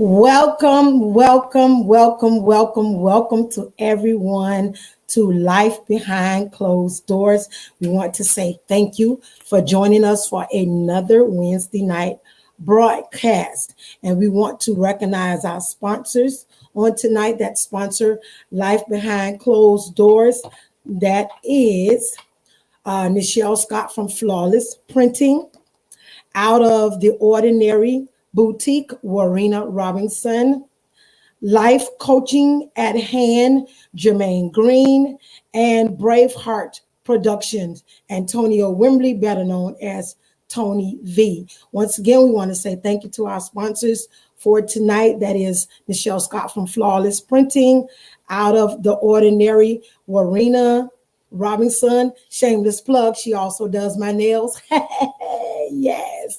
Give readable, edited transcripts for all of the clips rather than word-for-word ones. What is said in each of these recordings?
Welcome to everyone to Life Behind Closed Doors. We want to say thank you for joining us for another Wednesday night broadcast. And we want to recognize our sponsors on tonight that sponsor Life Behind Closed Doors. That is Nichelle Scott from Flawless Printing, Out of the Ordinary Boutique, Warina Robinson, Life Coaching at Hand, Jermaine Green, and Braveheart Productions, Antonio Wembley, better known as Tony V. Once again, we want to say thank you to our sponsors for tonight. That is Michelle Scott from Flawless Printing, Out of the Ordinary, Warina Robinson, shameless plug. She also does my nails. Yes.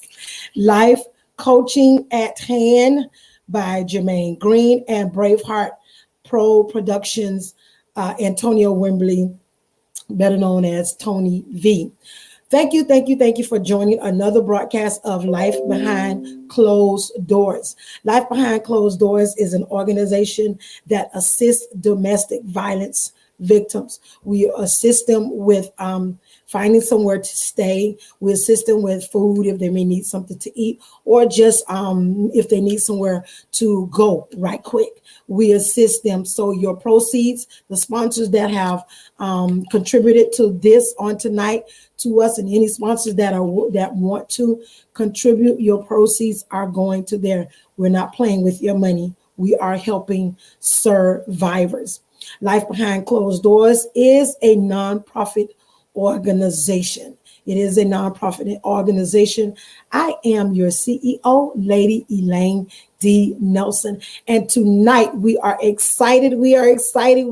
Life Coaching at Hand by Jermaine Green, and Braveheart Pro Productions, Antonio Wembley, better known as Tony V. Thank you for joining another broadcast of Life Behind Closed Doors. Life Behind Closed Doors is an organization that assists domestic violence victims. We assist them with finding somewhere to stay. We assist them with food if they may need something to eat, or just if they need somewhere to go right quick. We assist them. So your proceeds, the sponsors that have contributed to this on tonight to us, and any sponsors that want to contribute, your proceeds are going to there. We're not playing with your money. We are helping survivors. Life Behind Closed Doors is a nonprofit organization. It is a nonprofit organization. I am your CEO, Lady Elaine D. Nelson. And tonight we are excited. We are excited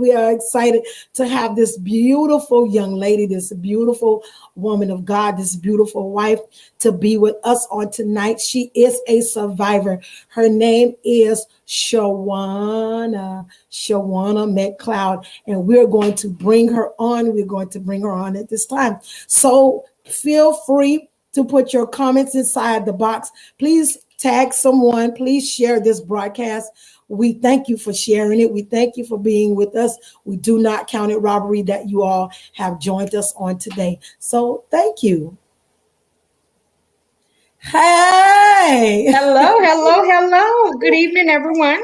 to have this beautiful young lady, this beautiful woman of God, this beautiful wife to be with us on tonight. She is a survivor. Her name is Shawana McCloud. And we're going to bring her on. We're going to bring her on at this time. So feel free to put your comments inside the box. Please tag someone. Please share this broadcast. We thank you for sharing it. We thank you for being with us. We do not count it robbery that you all have joined us on today. So thank you. Hey. Hello. Good evening, everyone.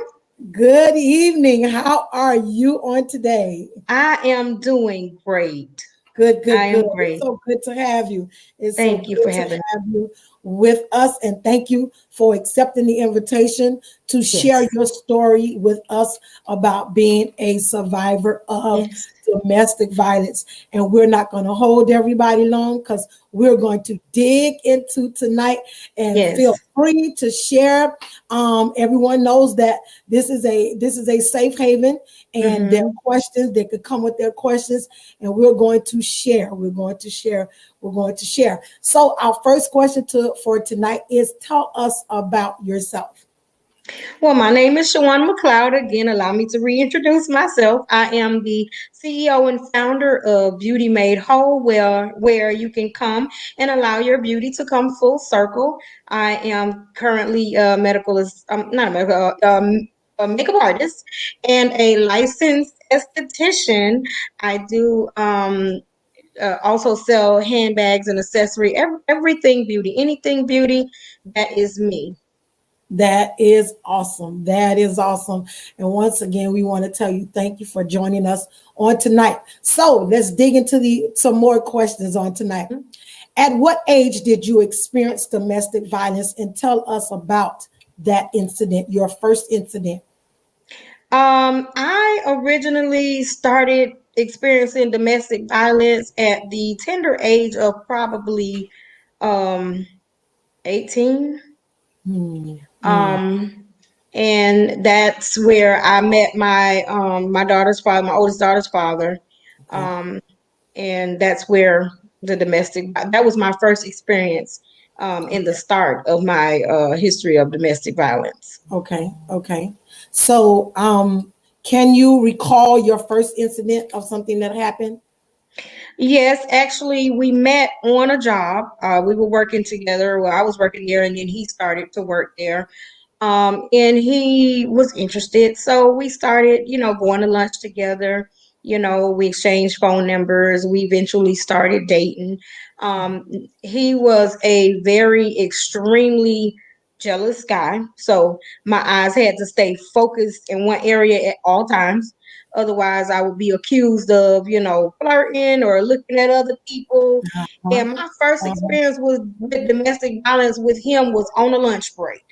Good evening. How are you on today? I am doing great. Good. Am great. It's so good to have you. Thank you for having you with us, and thank you for accepting the invitation to share your story with us about being a survivor of domestic violence. And we're not going to hold everybody long because we're going to dig into tonight, and feel free to share. Everyone knows that this is a safe haven, and their questions, they could come with their questions, and we're going to share. So our first question for tonight is, tell us about yourself. Well, my name is Shawana McCloud. Again, allow me to reintroduce myself. I am the CEO and founder of Beauty Made Whole, where you can come and allow your beauty to come full circle. I am currently a makeup artist and a licensed esthetician. I do also sell handbags and accessory, everything beauty, anything beauty. That is me. That is awesome. And once again, we want to tell you thank you for joining us on tonight. So let's dig into some more questions on tonight. At what age did you experience domestic violence, and tell us about that incident, your first incident? I originally started experiencing domestic violence at the tender age of probably 18. And that's where I met my daughter's father, my oldest daughter's father. And that's where that was my first experience in the start of my history of domestic violence. Okay. So can you recall your first incident of something that happened? Yes, actually, we met on a job. We were working together. Well, I was working there, and then he started to work there. And he was interested. So we started, going to lunch together. We exchanged phone numbers. We eventually started dating. Um, he was a very extremely jealous guy. So my eyes had to stay focused in one area at all times. Otherwise, I would be accused of, flirting or looking at other people. Uh-huh. And my first Uh-huh. experience with domestic violence with him was on a lunch break,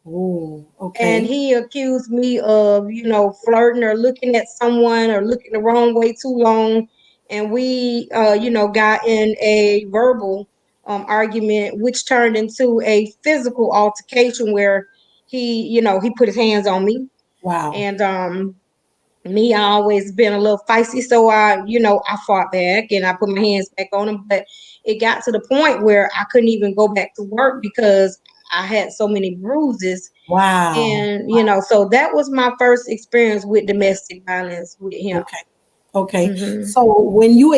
Oh, and okay. he accused me of flirting or looking at someone or looking the wrong way too long, and we got in a verbal argument, which turned into a physical altercation where he put his hands on me. Wow. And me, I always been a little feisty, so I fought back and I put my hands back on him. But it got to the point where I couldn't even go back to work because I had so many bruises. Wow. And so that was my first experience with domestic violence with him. Okay. Okay. Hmm. So when you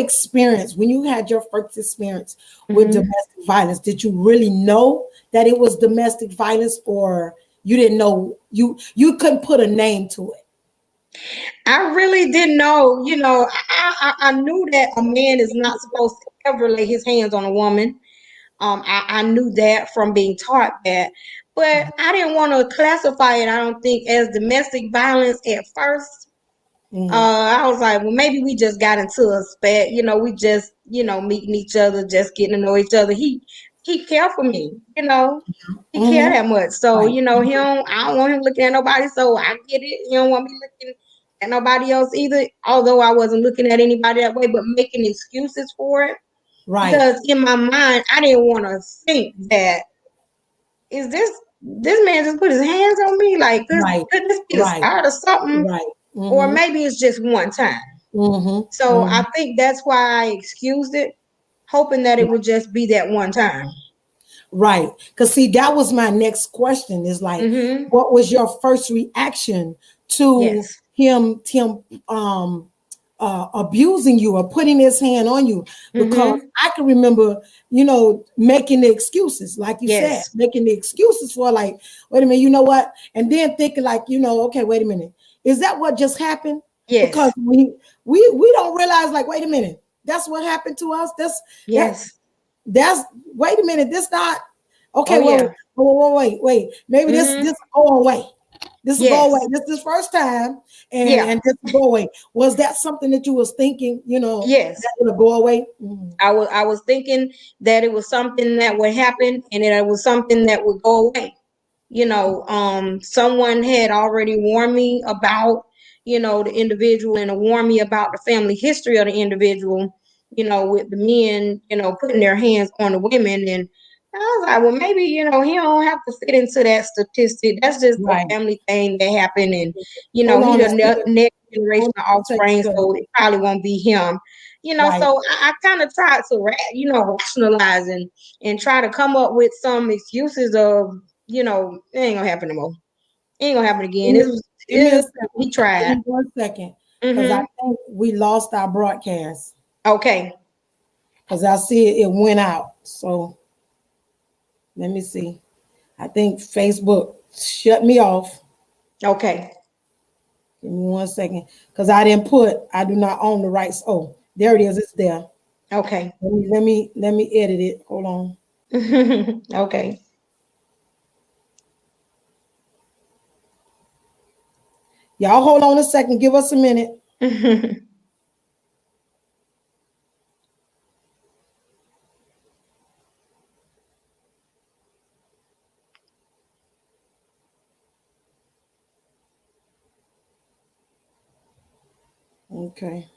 had your first experience with Hmm. domestic violence, did you really know that it was domestic violence, or you didn't know, you couldn't put a name to it? I really didn't know. I knew that a man is not supposed to ever lay his hands on a woman. I knew that from being taught that, but I didn't want to classify it, I don't think, as domestic violence at first. Mhm. I was like, well, maybe we just got into a spat. We just, meeting each other, just getting to know each other. He cared for me. He cared Mhm. that much. So, Right. I don't want him looking at nobody. So I get it. He don't want me looking at nobody else either. Although I wasn't looking at anybody that way, but making excuses for it, Right. because in my mind, I didn't want to think that, is this man just put his hands on me? Like, Right. could this be a Right. start or something? Right. Or Mhm. maybe it's just one time. Mhm. So I Mhm. think that's why I excused it, hoping that it would just be that one time. Right. Because see, that was my next question is like, Mm-hmm. what was your first reaction to Yes. him abusing you or putting his hand on you? Because Mm-hmm. I can remember, making the excuses, like you said, Yes. making the excuses for like, wait a minute, you know what? And then thinking like, okay, wait a minute. Is that what just happened? Because Yes. we don't realize like, wait a minute, that's what happened to us. That Yes. that's wait a minute. This not okay. Oh Well, yeah. wait. Maybe this Mm-hmm. will go away. This will go away. Yes. This is first time, and Yeah. and this will go away. Was that something that you was thinking? Yes. That it'll go away. Mhm. I was thinking that it was something that would happen and that it was something that would go away. Someone had already warned me about, the individual, and warned me about the family history of the individual, with the men, putting their hands on the women. And I was like, well, maybe, he don't have to fit into that statistic. That's just a Right. family thing that happened. And, Hold he on a the second. next generation Hold of on a second, offspring, sir. so it probably won't be him. Right. So I kind of tried to, rationalize and try to come up with some excuses of, it ain't gonna happen no more. It ain't gonna happen again. Give me, This was give me a he second. Give tried. me 1 second, because I Mm-hmm. think we lost our broadcast. Okay. Because I see it went out. So let me see. I think Facebook shut me off. Okay. Give me 1 second. Because I do not own the rights. Oh, there it is. It's there. Okay. Let me edit it. Hold on. Okay. Y'all hold on a second. Give us a minute. Okay.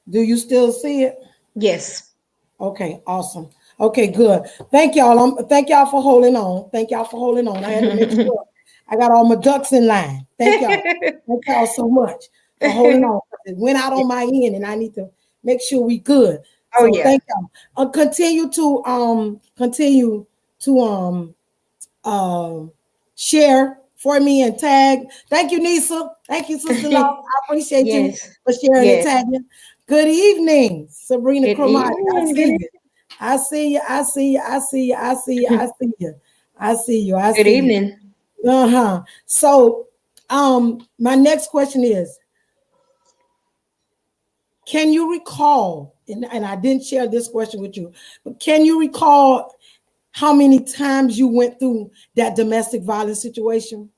Do you still see it? Yes. Okay, awesome. Okay, good. Thank y'all for holding on. Thank y'all for holding on. I had to make sure I got all my ducks in line. Thank y'all. Thank y'all so much for holding on. It went out on my end, and I need to make sure we good. Oh So yeah. thank y'all. Continue to share for me and tag. Thank you, Nisa. Thank you, Sister Law. I appreciate you Yes. for sharing and Yes. tagging. Good evening, Sabrina Good Cromati. I evening. Good see evening. you. I see you. I see you. I see you. I see you. I see you. I see you. I Good see you. evening. Uh-huh. So, my next question is, can you recall, and I didn't share this question with you, but can you recall how many times you went through that domestic violence situation?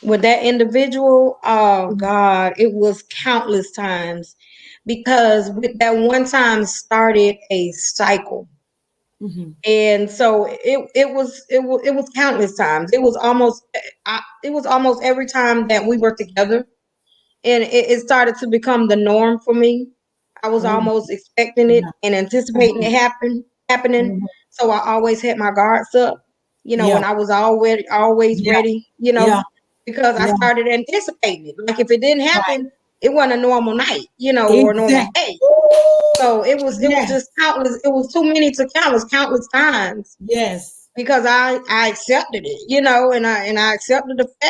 With that individual, oh God, it was countless times because with that one time started a cycle. Mm-hmm. And so it was countless times. It was almost every time that we were together, and it started to become the norm for me. I was Oh, almost expecting it yeah. and anticipating Mhm. it happening. Mhm. So I always had my guards up, Yeah. and I was always Yeah. ready, Yeah. because I Yeah. started anticipating it. Like if it didn't Right. happen, it wasn't a normal night, or a normal Exactly. day. Ooh, So it was just yes. countless. It was too many to count. It was countless times Yes. because I accepted it, and I accepted the fact,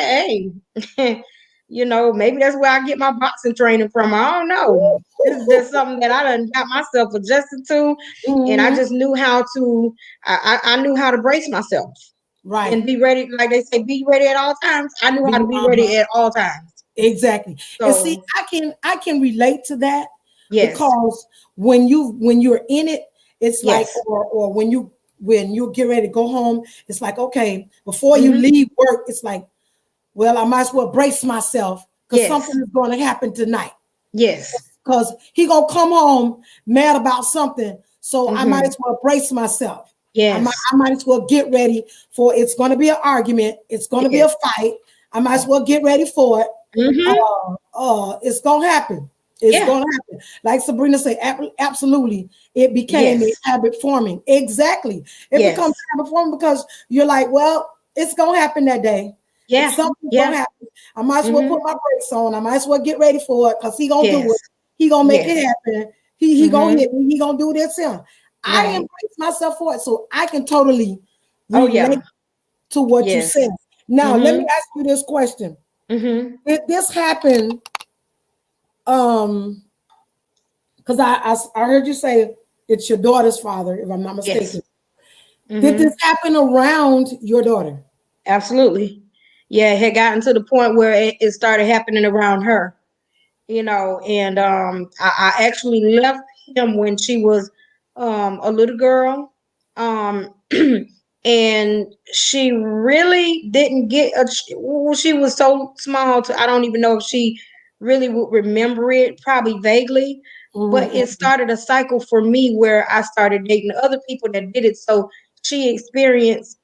hey, maybe that's where I get my boxing training from. I don't know. It's just something that I done got myself adjusted to, and I Mhm. just knew how to. I knew how to brace myself Right. and be ready. Like they say, be ready at all times. I knew how to be Uh-huh. ready at all times. Exactly. And see, So I can relate to that yes, because when you're in it, it's like, yes, or when you get ready to go home, it's like, okay, before you hmm, leave work, it's like, well, I might as well brace myself because something yes, is going to happen tonight. yes, Because he gonna come home mad about something. So I might hmm, as well brace myself. I might, yes, I might as well get ready for it's gonna be an argument, it's gonna be a yes, fight. I might as well get ready for it. hmm, It's gonna happen. It's yeah, gonna happen. Like Sabrina said, absolutely. It became a yes, habit forming. Exactly. It becomes yes. habit forming because you're like, well, it's gonna happen that day. It's Yeah, something's gonna yeah, happen. I might as well put mhm, my brakes on. I might as well get ready for it because he gonna do yes, it. He gonna make it yes, happen. He gonna mhm, hit me. He gonna do this here. I right. embrace myself for it, so I can totally Oh, yeah, relate to what you said. yes, Now, let me mhm, ask you this question: mhm, did this happen? Um, because I heard you say it's your daughter's father, if I'm not yes, mistaken. Did this mhm, happen around your daughter? absolutely. Yeah, it had gotten to the point where it started happening around her. And I actually left him when she was a little girl. Um, and she really didn't get well, she was so small to I don't even know if she really would remember it, probably vaguely. But it Mhm. started a cycle for me where I started dating other people that did it. So she experienced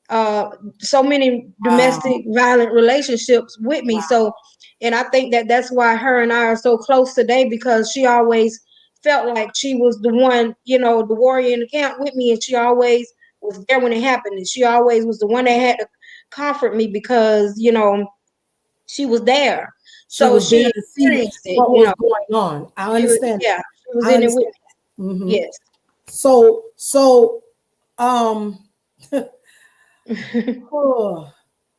uh so many Wow. domestic violent relationships with me. Wow. So, and I think that that's why her and I are so close today, because she always felt like she was the one, the warrior in the camp with me, and she always was there when it happened, and she always was the one that had to comfort me because she was there. She So was there she to see experienced it. what was going on. I understand Yeah, that. she was I in it with understand me. that. Hmm. Yes. So, um, oh,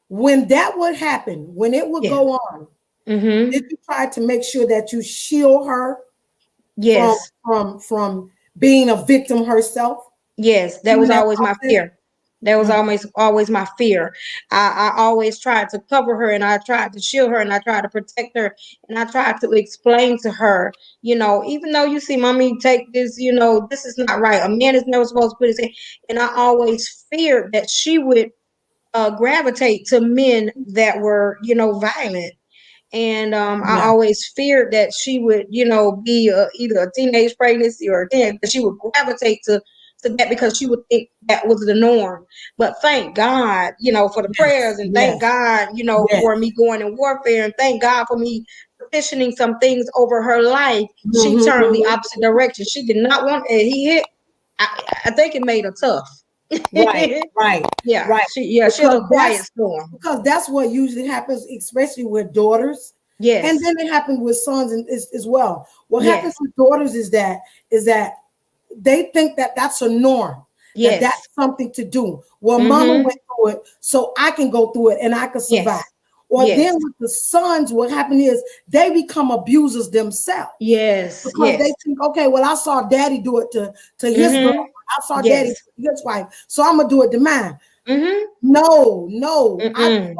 when that would happen, when it would Yeah. go on, did Mhm. you try to make sure that you shield her from Yes. from being a victim herself Yes, that during was that always my process? fear. That was Mhm. always my fear. I always tried to cover her, and I tried to shield her, and I tried to protect her, and I tried to explain to her, even though you see, mommy, take this, this is not right. A man is never supposed to put his hand. And I always feared that she would gravitate to men that were, violent. And I Yeah, always feared that she would, be either a teenage pregnancy or a teen, that she would gravitate to that because she would think that was the norm. But thank God, for the yes, prayers, and thank yes, God, yes. for me going in warfare, and thank God for me petitioning some things over her life. She Mhm, turned the mhm. opposite direction. She did not want it. He hit. I think it made her tough. Right, right, Yeah, right. she had Because a quiet storm. that's what usually happens, especially with daughters, and Yes, then it happens with sons as well. What happens yes, with daughters is that they think that that's a norm, that yes. that's something to do. Well, mama Mm-hmm. went through it, so I can go through it and I can survive. Yes. Or then Yes. with the sons, what happened is they become abusers themselves Yes. because they Yes. think, okay, well, I saw daddy do it to his girl. Mm-hmm. I saw daddy Yes. to his wife. So I'm gonna do it to mine. Mm-hmm. No, no. Mm-mm.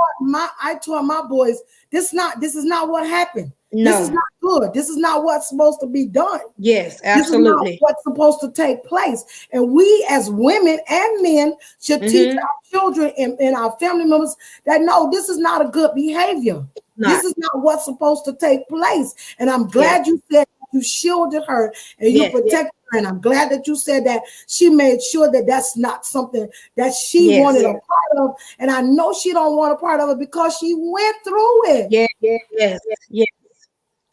I taught my boys this is not what happened. This is No. not good. This is not what's supposed to be done. Yes, This is not absolutely. what's supposed to take place. And we as women and men should teach Mm-hmm. our children and our family members that no, this is not a good behavior. This Not. is not what's supposed to take place. And I'm Yes. glad you said you shielded her and you Yes. protected her. And I'm glad that you said that she made sure that that's not something that she wanted Yes. a part of. And I know she don't want a part of it because she went through it. Yes. Yes. Yes.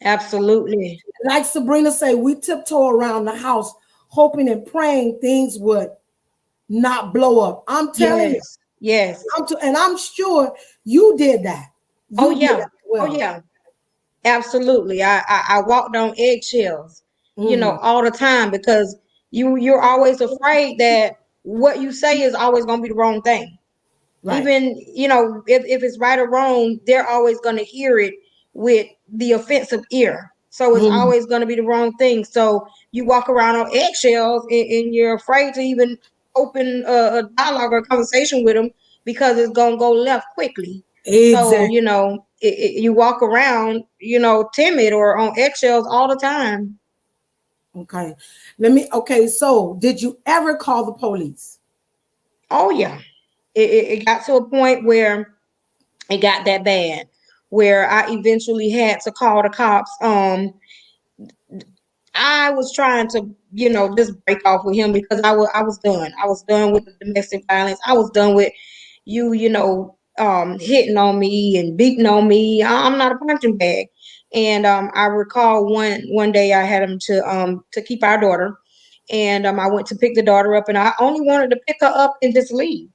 Absolutely. Like Sabrina said, we tiptoe around the house hoping and praying things would not blow up. I'm telling you, Yes. Yes. and I'm sure you did that. Oh You did that yeah. as Oh well. yeah. Absolutely. I walked on eggshells, Mhm. all the time because you're always afraid that what you say is always gonna be the wrong thing. Right. Even if it's right or wrong, they're always going to hear it with the offensive ear, so it's Mhm. always going to be the wrong thing. So you walk around on eggshells, and you're afraid to even open a dialogue or conversation with them because it's going to go left quickly. So Exactly. you walk around timid or on eggshells all the time. Okay. Okay. So, did you ever call the police? Oh yeah, it got to a point where it got that bad where I eventually had to call the cops. I was trying to, just break off with him because I was done. I was done with the domestic violence. I was done with hitting on me and beating on me. I'm not a punching bag. And I recall one day I had him to keep our daughter, and I went to pick the daughter up, and I only wanted to pick her up and just leave.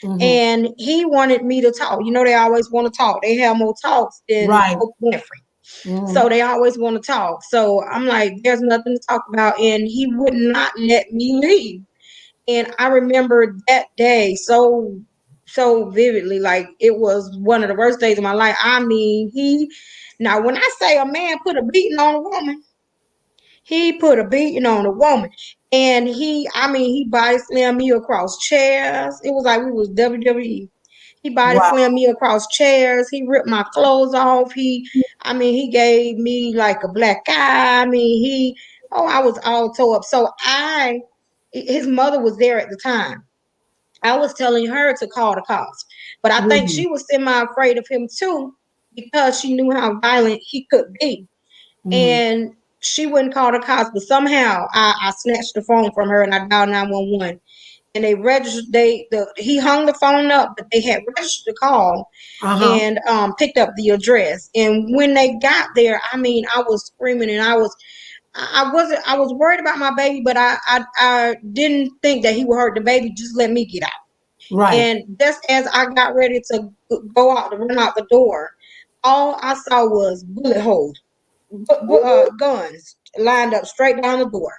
Mhm. And he wanted me to talk. They always want to talk. They have more talks than Right. Oprah Winfrey. So Mhm. they always want to talk. So I'm like, there's nothing to talk about. And he would not let me leave. And I remember that day so vividly. Like it was one of the worst days of my life. I mean, now when I say a man put a beating on a woman, he put a beating on a woman. And he body slammed me across chairs. It was like we was WWE. He body Wow. slammed me across chairs. He ripped my clothes off. He gave me like a black eye. I was all tore up. So his mother was there at the time. I was telling her to call the cops, but I think Mhm. she was semi afraid of him too because she knew how violent he could be, Mhm. and she wouldn't call the cops. But somehow I snatched the phone from her and I dialed 911, and they registered. He hung the phone up, but they had registered the call Uh-huh. and picked up the address. And when they got there, I was screaming, and I was worried about my baby, but I didn't think that he would hurt the baby. Just let me get out. Right. And just as I got ready to go out to run out the door, all I saw was bullet holes, Ooh. guns lined up straight down the door.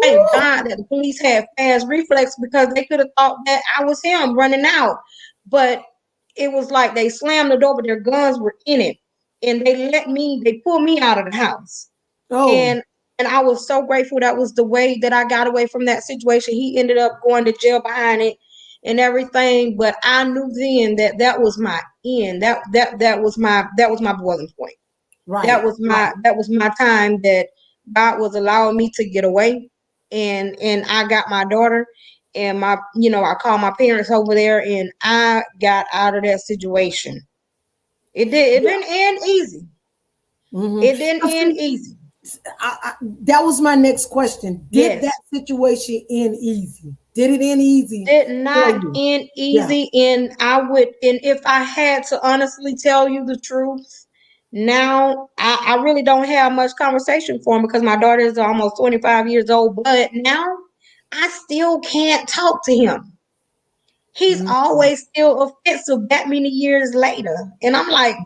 Thank Ooh. God that the police had fast reflex because they could have thought that I was him running out. But it was like they slammed the door, but their guns were in it. And they pulled me out of the house. Oh. And I was so grateful. That was the way that I got away from that situation. He ended up going to jail behind it and everything. But I knew then that that was my end. That was my boiling point. Right. Right. That was my time that God was allowing me to get away, and I got my daughter, and I called my parents over there, and I got out of that situation. It Yeah. didn't end easy. Mhm. It didn't end See, easy. that was my next question. Did that Yes, situation end easy? Did it end easy did for not you? end Yeah. easy, and if I had to honestly tell you the truth, now I really don't have much conversation for him because my daughter is almost 25 years old, but now I still can't talk to him. He's Mhm. always still offensive that many years later, and I'm like,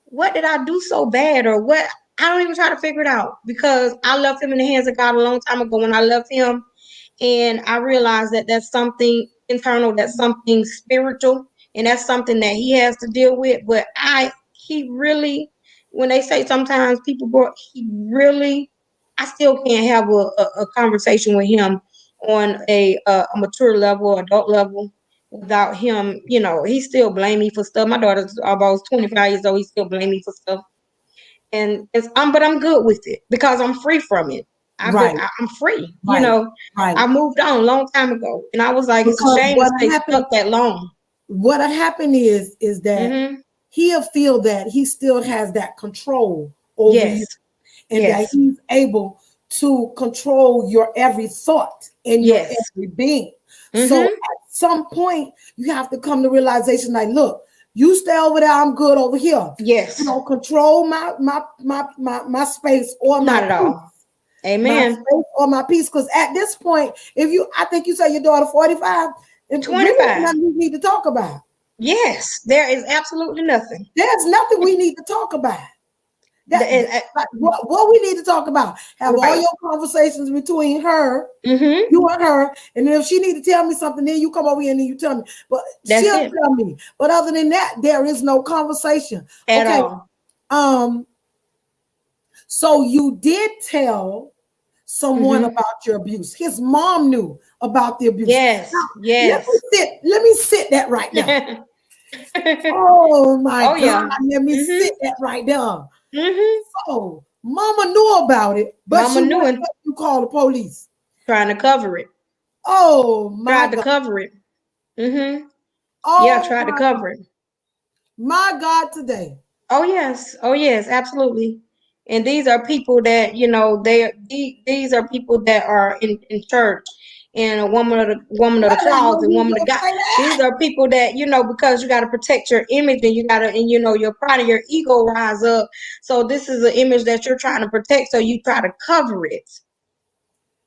what did I do so bad, or what? I don't even try to figure it out because I left him in the hands of God a long time ago when I left him, and I realized that that's something internal, that's something spiritual, and that's something that he has to deal with. But he really, when they say sometimes people go, he really, I still can't have a conversation with him on a mature level, adult level, without him. He still blame me for stuff. My daughter's almost 25 years old. He still blame me for stuff, and but I'm good with it because I'm free from it. Right, I'm free. right, right. I moved on a long time ago, and I was like, it's a Because shame to stay stuck that long. what happened is that Mm-hmm. he'll feel that he still has that control over you, Yes. and that Yes. he's able to control your every thought and your Yes. every being. So Mm-hmm. at some point, you have to come to realization like, look, you stay over there, I'm good over here. You Yes. don't control my space or my Not at peace. all. Amen. My peace. Because at this point, I think you say your daughter 45, and really ain't 25. nothing we need to talk about. Yes. There is absolutely nothing. There's nothing we need to talk about. That And, like, what we need to talk about. Have all right. your conversations between her, Mm-hmm. you and her, and then if she need to tell me something, then you come over here and then you tell me. But That's she'll it. tell me. But other than that, there is no conversation. At Okay. all. Um. So you did tell someone Mm-hmm. about your abuse. His mom knew about the abuse. Yes. Now, Yes. let me sit that right now. Oh my Oh God, yeah. let me Mm-hmm. sit that right there. Mm-hmm. So Mama knew about it, but Mama she knew wouldn't it, let you call the police. trying to cover it. Oh my Tried to God. cover it. Mm-hmm. Yeah, Oh tried to my God. cover it. My God today. Oh yes, oh yes, absolutely. And these are people that these are people that are in church, and a woman of the Well, I know closet, you woman of gonna God. say that. These are people that because you got to protect your image, and your pride and your ego rise up. So this is an image that you're trying to protect, so you try to cover it,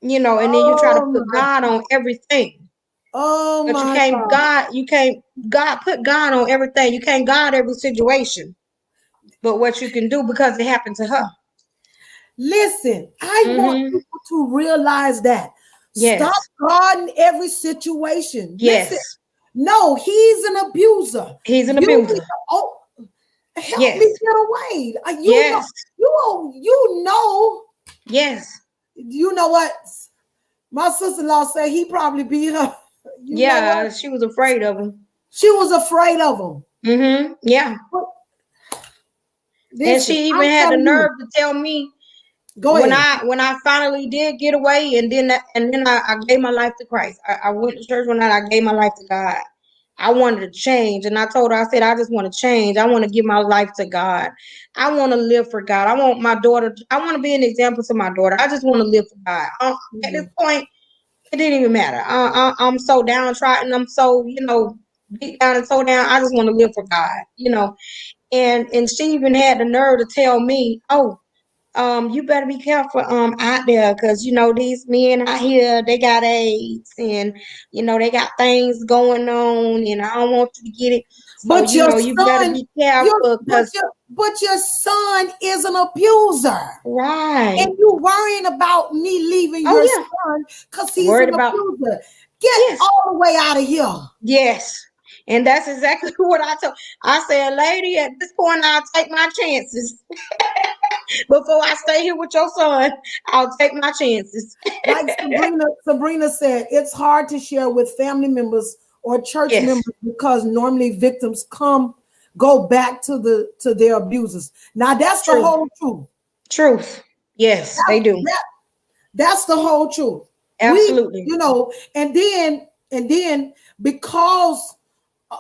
and then you try to Oh put my God God. on everything. Oh But my God. you can't God put God on everything. You can't God every situation. But what you can do because it happened to her. Listen, I want Mm-hmm. people to realize that. Stop Yes. guarding every situation. Listen, Yes. no, he's an abuser. He's an You need abuser. to help me Yes. get away. Yes. Yes. You know what? My sister-in-law said he probably beat her. You know what? Yeah. She was afraid of him. She was afraid of him. Mm-hmm. Yeah. But And listen, she even I'm had the telling you, nerve to tell me go ahead. when I finally did get away, and then I gave my life to Christ. I went to church one night. I gave my life to God. I wanted to change, and I told her, I said, I just want to change. I want to give my life to God. I want to live for God. I want my daughter. I want to be an example to my daughter. I just want to live for God. At this Mhm. point, it didn't even matter. I'm so downtrodden. I'm so beat down and so down. I just want to live for God. And she even had the nerve to tell me, "Oh, you better be careful out there, because these men out here, they got AIDS, and they got things going on, and I don't want you to get it. So But your you better son, be careful, because but your son is an abuser. And right. you worrying about me leaving Oh your yeah, son because he's worried an about abuser. Get yes, all the way out of here. yes, and that's exactly what I told. I said, lady, at this point, I'll take my chances. Before I stay here with your son, I'll take my chances. Like Sabrina said, it's hard to share with family members or church Yes, members because normally victims go back to their abusers. Now that's the true, whole truth. truth. Yes, they That, do. that that's the whole truth. Absolutely. And then because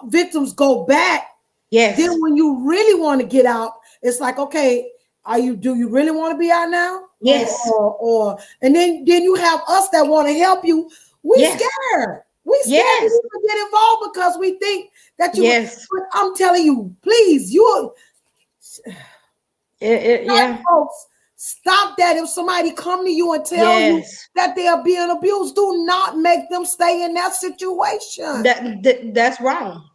victims go back, then Yes. when you really want to get out, it's like, okay, do you really want to be out now? Yes. And then you have us that want to help you. We Yes. scared. We scared to Yes. even get involved because we think that you would. Yes. But I'm telling you, please, you Yeah. folks, stop that. If somebody come to you and tell you Yes. that they are being abused, do not make them stay in that situation. That's wrong.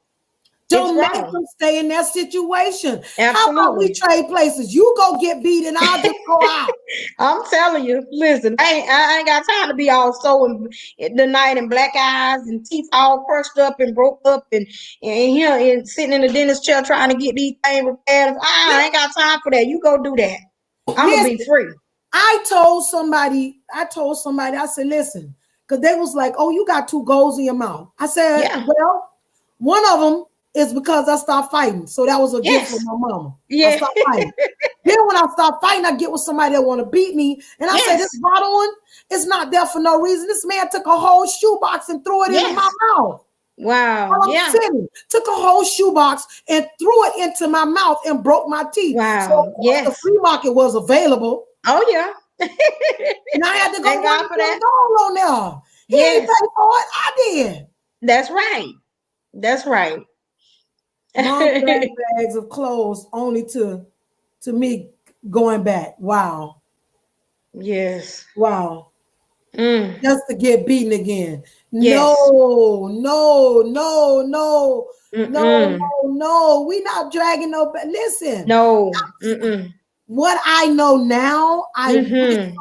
It's Don't make wrong. them stay in that situation. How about we Absolutely. trade places? You go get beat and I'll just go out. I'm telling you, listen, I ain't got time to be all so in the night and black eyes and teeth all crushed up and broke up and here and sitting in the dentist chair trying to get these things repaired. I ain't got time for that. You go do that. I'm gonna be Listen, free. I said, listen, because they was like, oh, you got two goals in your mouth. I said, Yeah. well, one of them is because I stopped fighting. So that was a gift from Yes. my mama. I Yeah. stopped fighting. Then when I stop fighting, I get with somebody that want to beat me. And I say, this Yes. bottle one is not there for no reason. This man took a whole shoebox and threw it into my Yes. mouth. Wow. While I'm Yeah. sitting, took a whole shoebox and threw it into my mouth and broke my teeth. So of Wow. course the Yes. flea market was available. Oh yeah. And I had to go Thank run God and for put a that. goal on there. He ain't Yes. paid for it. I did. That's right. That's right. Mom packed bags of clothes only to me going back. Wow. Yes. Wow. Mm. Just to get beaten again. Yes. No, no, no, no, no, Mm-mm. no, no. We not dragging no. Listen, No. Mm-mm. what I know now, Mm-hmm.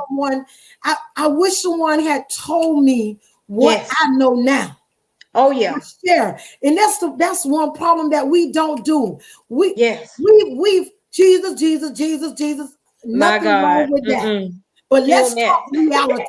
I wish someone had told me what Yes. I know now. Oh yeah. Share. And that's one problem that we don't do. We Yes. we've Jesus, Jesus, Jesus, Jesus. My Nothing wrong God. with that. Mm-mm. But Kill let's that. talk reality.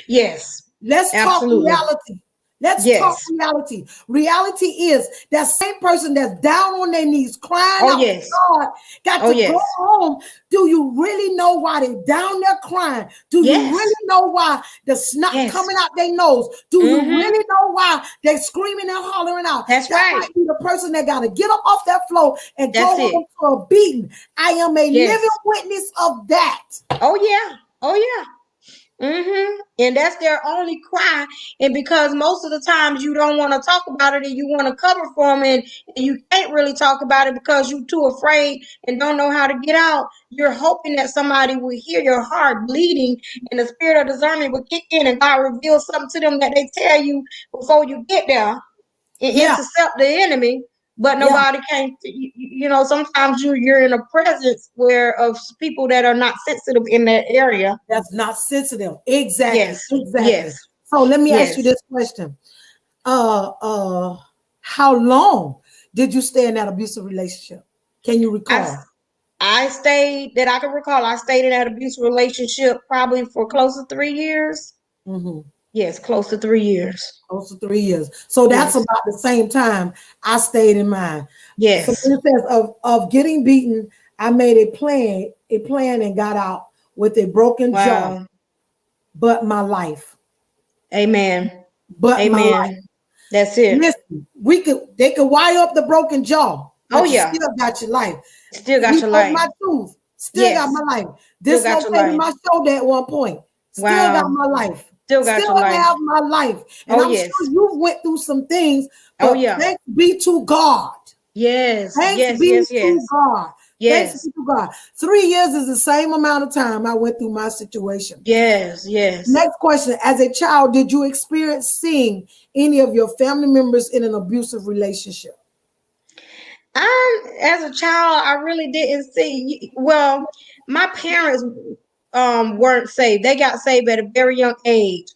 Yes. Let's talk Absolutely. reality. Let's talk Yes. reality. Reality is that same person that's down on their knees crying Oh out to yes. God got Oh to go yes. home. Do you really know why they're down there crying? Do you Yes. really know why the snot Yes. coming out their nose? Do you Mm-hmm. really know why they're screaming and hollering out? That's That right. might be the person that got to get up off that floor and go That's home it. to a beating. I am a living Yes. witness of that. Oh yeah. Oh yeah. Mm-hmm. And that's their only cry. And because most of the times you don't want to talk about it and you want to cover for them and you can't really talk about it because you're too afraid and don't know how to get out, you're hoping that somebody will hear your heart bleeding and the spirit of discernment will kick in and God reveal something to them that they tell you before you get there and Yeah, intercept the enemy. But yeah. nobody can, sometimes you're in a presence where of people that are not sensitive in that area. That's not sensitive. Exactly. Yes, Exactly. yes, So let me ask you yes. this question. Uh uh how long did you stay in that abusive relationship? Can you I recall? I stayed that I can recall. I stayed in that abusive relationship probably for close to 3 years. Mm-hmm. Yes, close to 3 years. Close to 3 years. So that's Yes, about the same time I stayed in mine. So yes. it says of getting beaten, I made a plan and got out with a broken jaw, Wow. but my life. Amen. But my life. Amen. That's it. Listen, they could wire up the broken jaw, Oh but you yeah. still got your life. Still got He your broke life. my tooth, still got Yes. my life. Still got your Dislocated life. my shoulder at one point, still got Wow. my life. Still got Still your life. have my life. And Oh I'm sure yes. you went through some things, Oh but yeah. thanks be to God. Yes. Thanks Yes. be Yes. to Yes. God. Thanks be Yes. to God. 3 years is the same amount of time I went through my situation. Yes. Yes. Next question. As a child, did you experience seeing any of your family members in an abusive relationship? As a child, I really didn't see. Well, my parents weren't saved. They got saved at a very young age,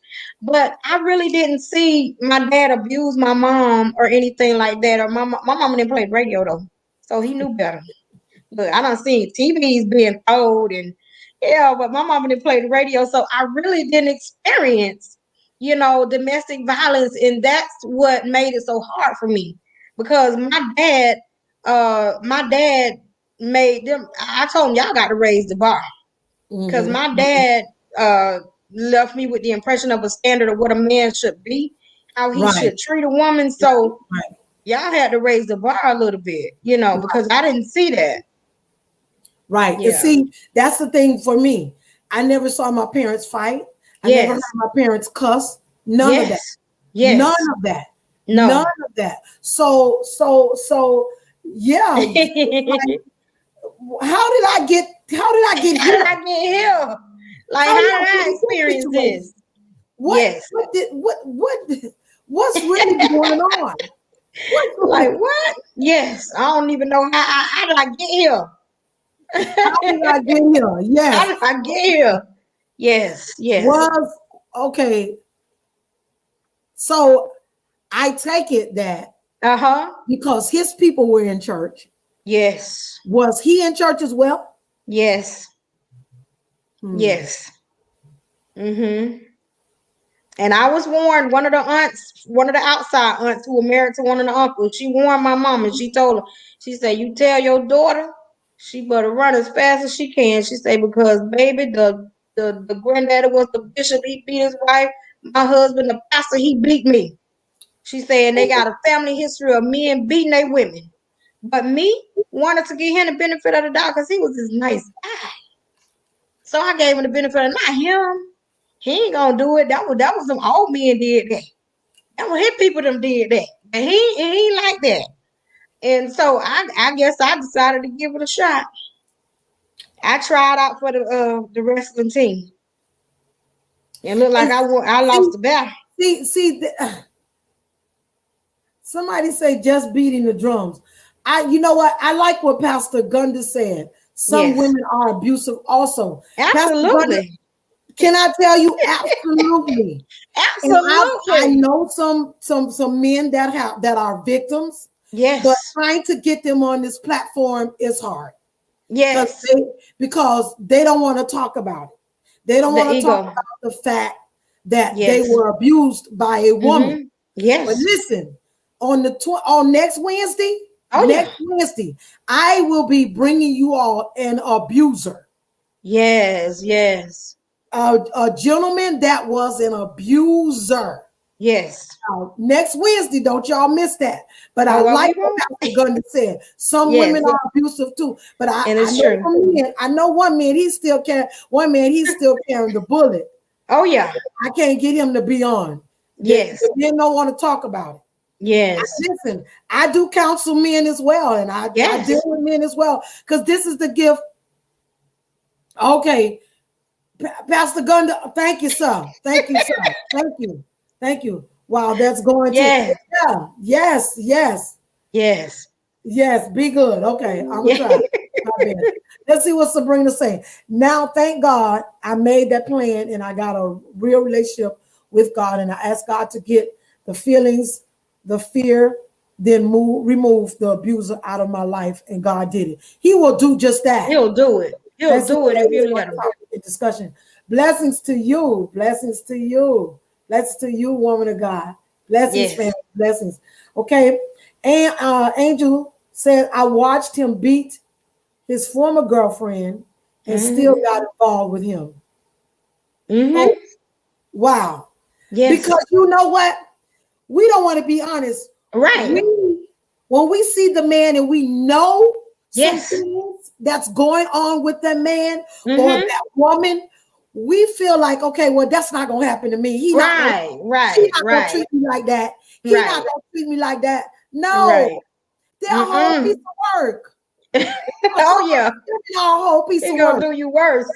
but I really didn't see my dad abuse my mom or anything like that. Or my mom didn't play the radio though, so he knew better. Look, I done seen TVs being told and yeah, but my mama didn't play the radio, so I really didn't experience, domestic violence, and that's what made it so hard for me because my dad made them. I told him y'all got to raise the bar because Mhm. my dad left me with the impression of a standard of what a man should be, how he Right, should treat a woman. So right, y'all had to raise the bar a little bit, because I didn't see that. right. And Yeah. see, that's the thing for me. I never saw my parents fight. I never heard Yes. my parents cuss. None of that. Yes. None Yes. of that. None No. of that. So, yeah. It's like, how did I get How did here? I get here? Like, How did how I did get I in this experience situation? this? What Yes. what did what what's really going on? Like what? Yes, I don't even know how did I get here? How did I get here? How Yes. did I get here? Yes, yes. Was okay. So I take it that Uh-huh. because his people were in church, Yes. was he in church as well? Yes. Hmm. Yes. Mm-hmm. And I was warned, one of the aunts, one of the outside aunts who were married to one of the uncles, she warned my mom and she told her, she said, you tell your daughter she better run as fast as she can. She said, because baby, the granddaddy was the bishop, he beat his wife. My husband, the pastor, he beat me. She said they got a family history of men beating their women. But me wanted to give him the benefit of the doubt because he was this nice guy. So I gave him the benefit of not him. He ain't gonna do it. That was some old men did that. That was his people them did that. And he ain't like that. And so I guess I decided to give it a shot. I tried out for the wrestling team. And looked like And I lost see, the battle. somebody say just beating the drums. You know what? I like what Pastor Gunda said. Some Yes. women are abusive also. Pastor Gunda, Absolutely. can I tell you absolutely? And I Absolutely. know some men that are victims, but Yes. trying to get them on this platform is hard because Yes. they don't want to talk about it. They don't The want to talk ego. about the fact that they Yes. were abused by a woman. Mm-hmm. But Yes. listen, on Oh yeah. next Wednesday, I will be bringing you all an abuser, Yes. Yes. a gentleman that was an abuser. Yes. Next Wednesday, don't y'all miss that. But I Oh, well, like we what won't. Pastor Gundy said. Some Yes. women are abusive too. But And I it's know true. some men. I know one man he's still carrying the bullet. Oh yeah. I can't get him to be on. Yes. The men don't want to talk about it. Yes. Listen, I do counsel men as well, and I deal Yes. with men as well because this is the gift. Okay, Pastor Gunda, thank you, sir. Thank you, sir. Thank you. Thank you. Wow, that's going to, Yes. yeah, yes, yes, Yes. yes, be good. Okay, I'm gonna Yeah. try. My bad. Let's see what Sabrina saying. Now, thank God I made that plan and I got a real relationship with God, and I asked God to get the feelings, the fear, then remove the abuser out of my life, and God did it. He will do just that. He'll do it. He'll Let's see do what it if that is you for let the him. topic of discussion. Blessings to you. Blessings to you. Blessings to you, woman of God. Blessings, Yes. family. Blessings. Okay. And Angel said, I watched him beat his former girlfriend and still Mm-hmm. got involved with him. Oh, Mm-hmm. wow. Yes. Because you know what? We don't want to be honest. Right. When we see the man and we know some Yes. things that's going on with that man or Mm-hmm. that woman, we feel like, okay, well, that's not gonna happen to me. Right. He Right. not gonna Right. treat me like that. He not Right. gonna treat me like that. No, Right. they're a whole piece Mm-mm. of work. Oh yeah. They're a whole piece He of gonna work. do you worse.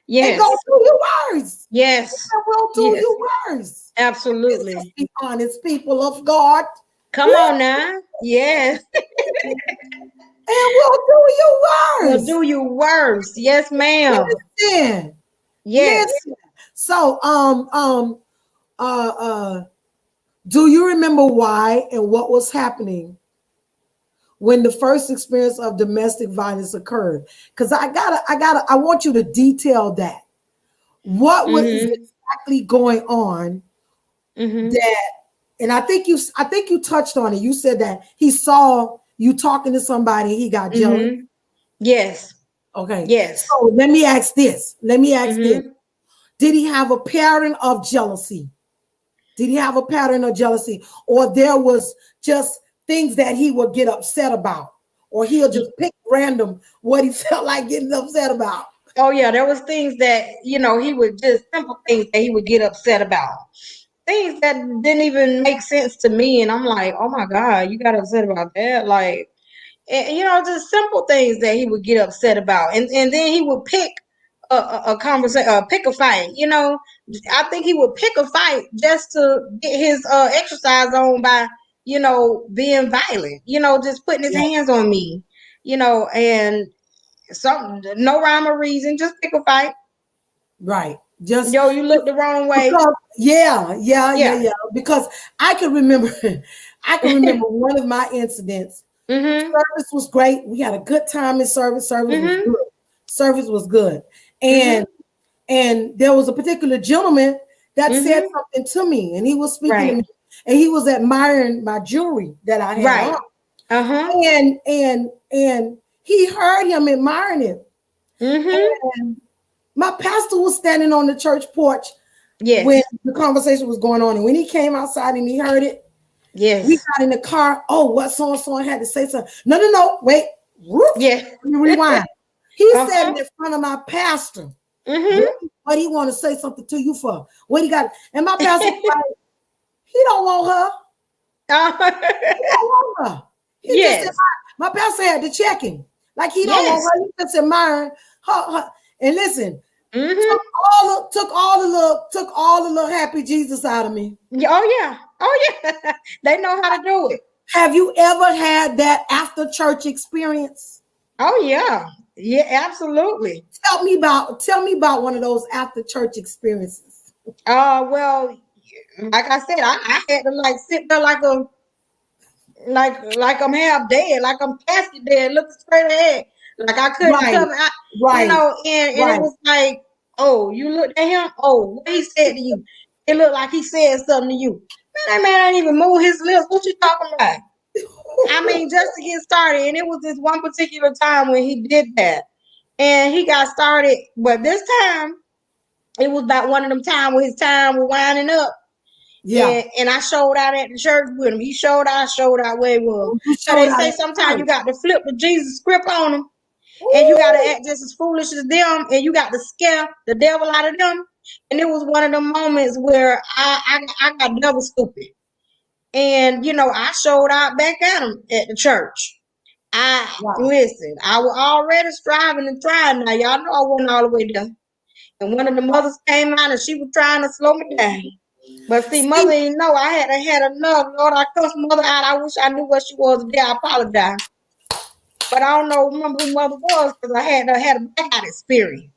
They go Yes. do you worse. Yes. They will do Yes. you worse. Let's just Absolutely. be honest, people of God. Come on now. Yes. And will do you Will worse. do you worse. Yes, ma'am. Listen, Yes. listen. So, uh, uh, do you remember why and what was happening when the first experience of domestic violence occurred? Because I want you to detail that. What was Mm-hmm. exactly going on Mm-hmm. that, and I think you touched on it. You said that he saw you talking to somebody, he got jealous. Mm-hmm. Yes. Okay, Yes. so let me ask this. Let me ask this. Mm-hmm. Did he have a pattern of jealousy? Did he have a pattern of jealousy? Or there was just things that he would get upset about? Or he'll just pick random what he felt like getting upset about? Oh yeah, there was things that, he would just simple things that he would get upset about. Things that didn't even make sense to me. And I'm like, oh my God, you got upset about that? Like, just simple things that he would get upset about. And then he would pick a conversation, pick a fight. I think he would pick a fight just to get his exercise on by being violent, just putting his Yeah. hands on me, and no rhyme or reason, just pick a fight. Right. Just Yo, you look the wrong way. because, Yeah. yeah. Because I can remember, I can remember one of my incidents. Mhm. Service was great. We had a good time in service. Service was Mhm. good. Service was good. Mhm. And there was a particular gentleman that said Mhm. something to me, and he was speaking to Right. me, and he was admiring my jewelry that I had Right. on. Uh-huh. And he heard him admiring it. Mhm. And my pastor was standing on the church porch when Yes. the conversation was going on. And when he came outside and he heard it, we Yes. got in the car. Oh, what so and so had to say something. No, no, no. Wait. Whoop. Yes. Let me rewind. He said Uh-huh. it in front of my pastor. Mhm. What he want to say something to you for? What he got? And my pastor was like, he don't want her. He don't want her. He just Yes. my pastor had to check him. Like he don't want Yes. her. He just admiring her. And listen, Mhm. took all the little happy Jesus out of me. Yeah, oh yeah. Oh yeah. They know how to do it. Have you ever had that after church experience? Oh yeah. Yeah, absolutely. Tell me about one of those after church experiences. Well, like I said, I had to like sit there like I'm half dead, like I'm casket dead, looking straight ahead, like I couldn't Right, come out, right, and it right. was like, oh, you looked at him, oh, what he said to you? It looked like he said something to you. Man, that man ain't even move his lips. What you talking about? I mean, just to get started, and it was this one particular time when he did that, and he got started, but this time it was about one of them times where his time was winding up. Yeah. And I showed out at the church with him. He showed out, I showed out where he was. You So showed they out say at sometimes you church. got to flip the Jesus script on them, and you got to Ooh, act just as foolish as them, and you got to scare the devil out of them. And it was one of the moments where I got double stupid. And I showed out back at him at the church. I wow. listen, I was already striving and trying. Now y'all know I wasn't all the way there. And one of the mothers came out and she was trying to slow me down. But see, mother See, didn't know I had enough. Lord, I cussed mother out. I wish I knew what she was today. I apologize. But I don't know remember who mother was because I had a bad experience.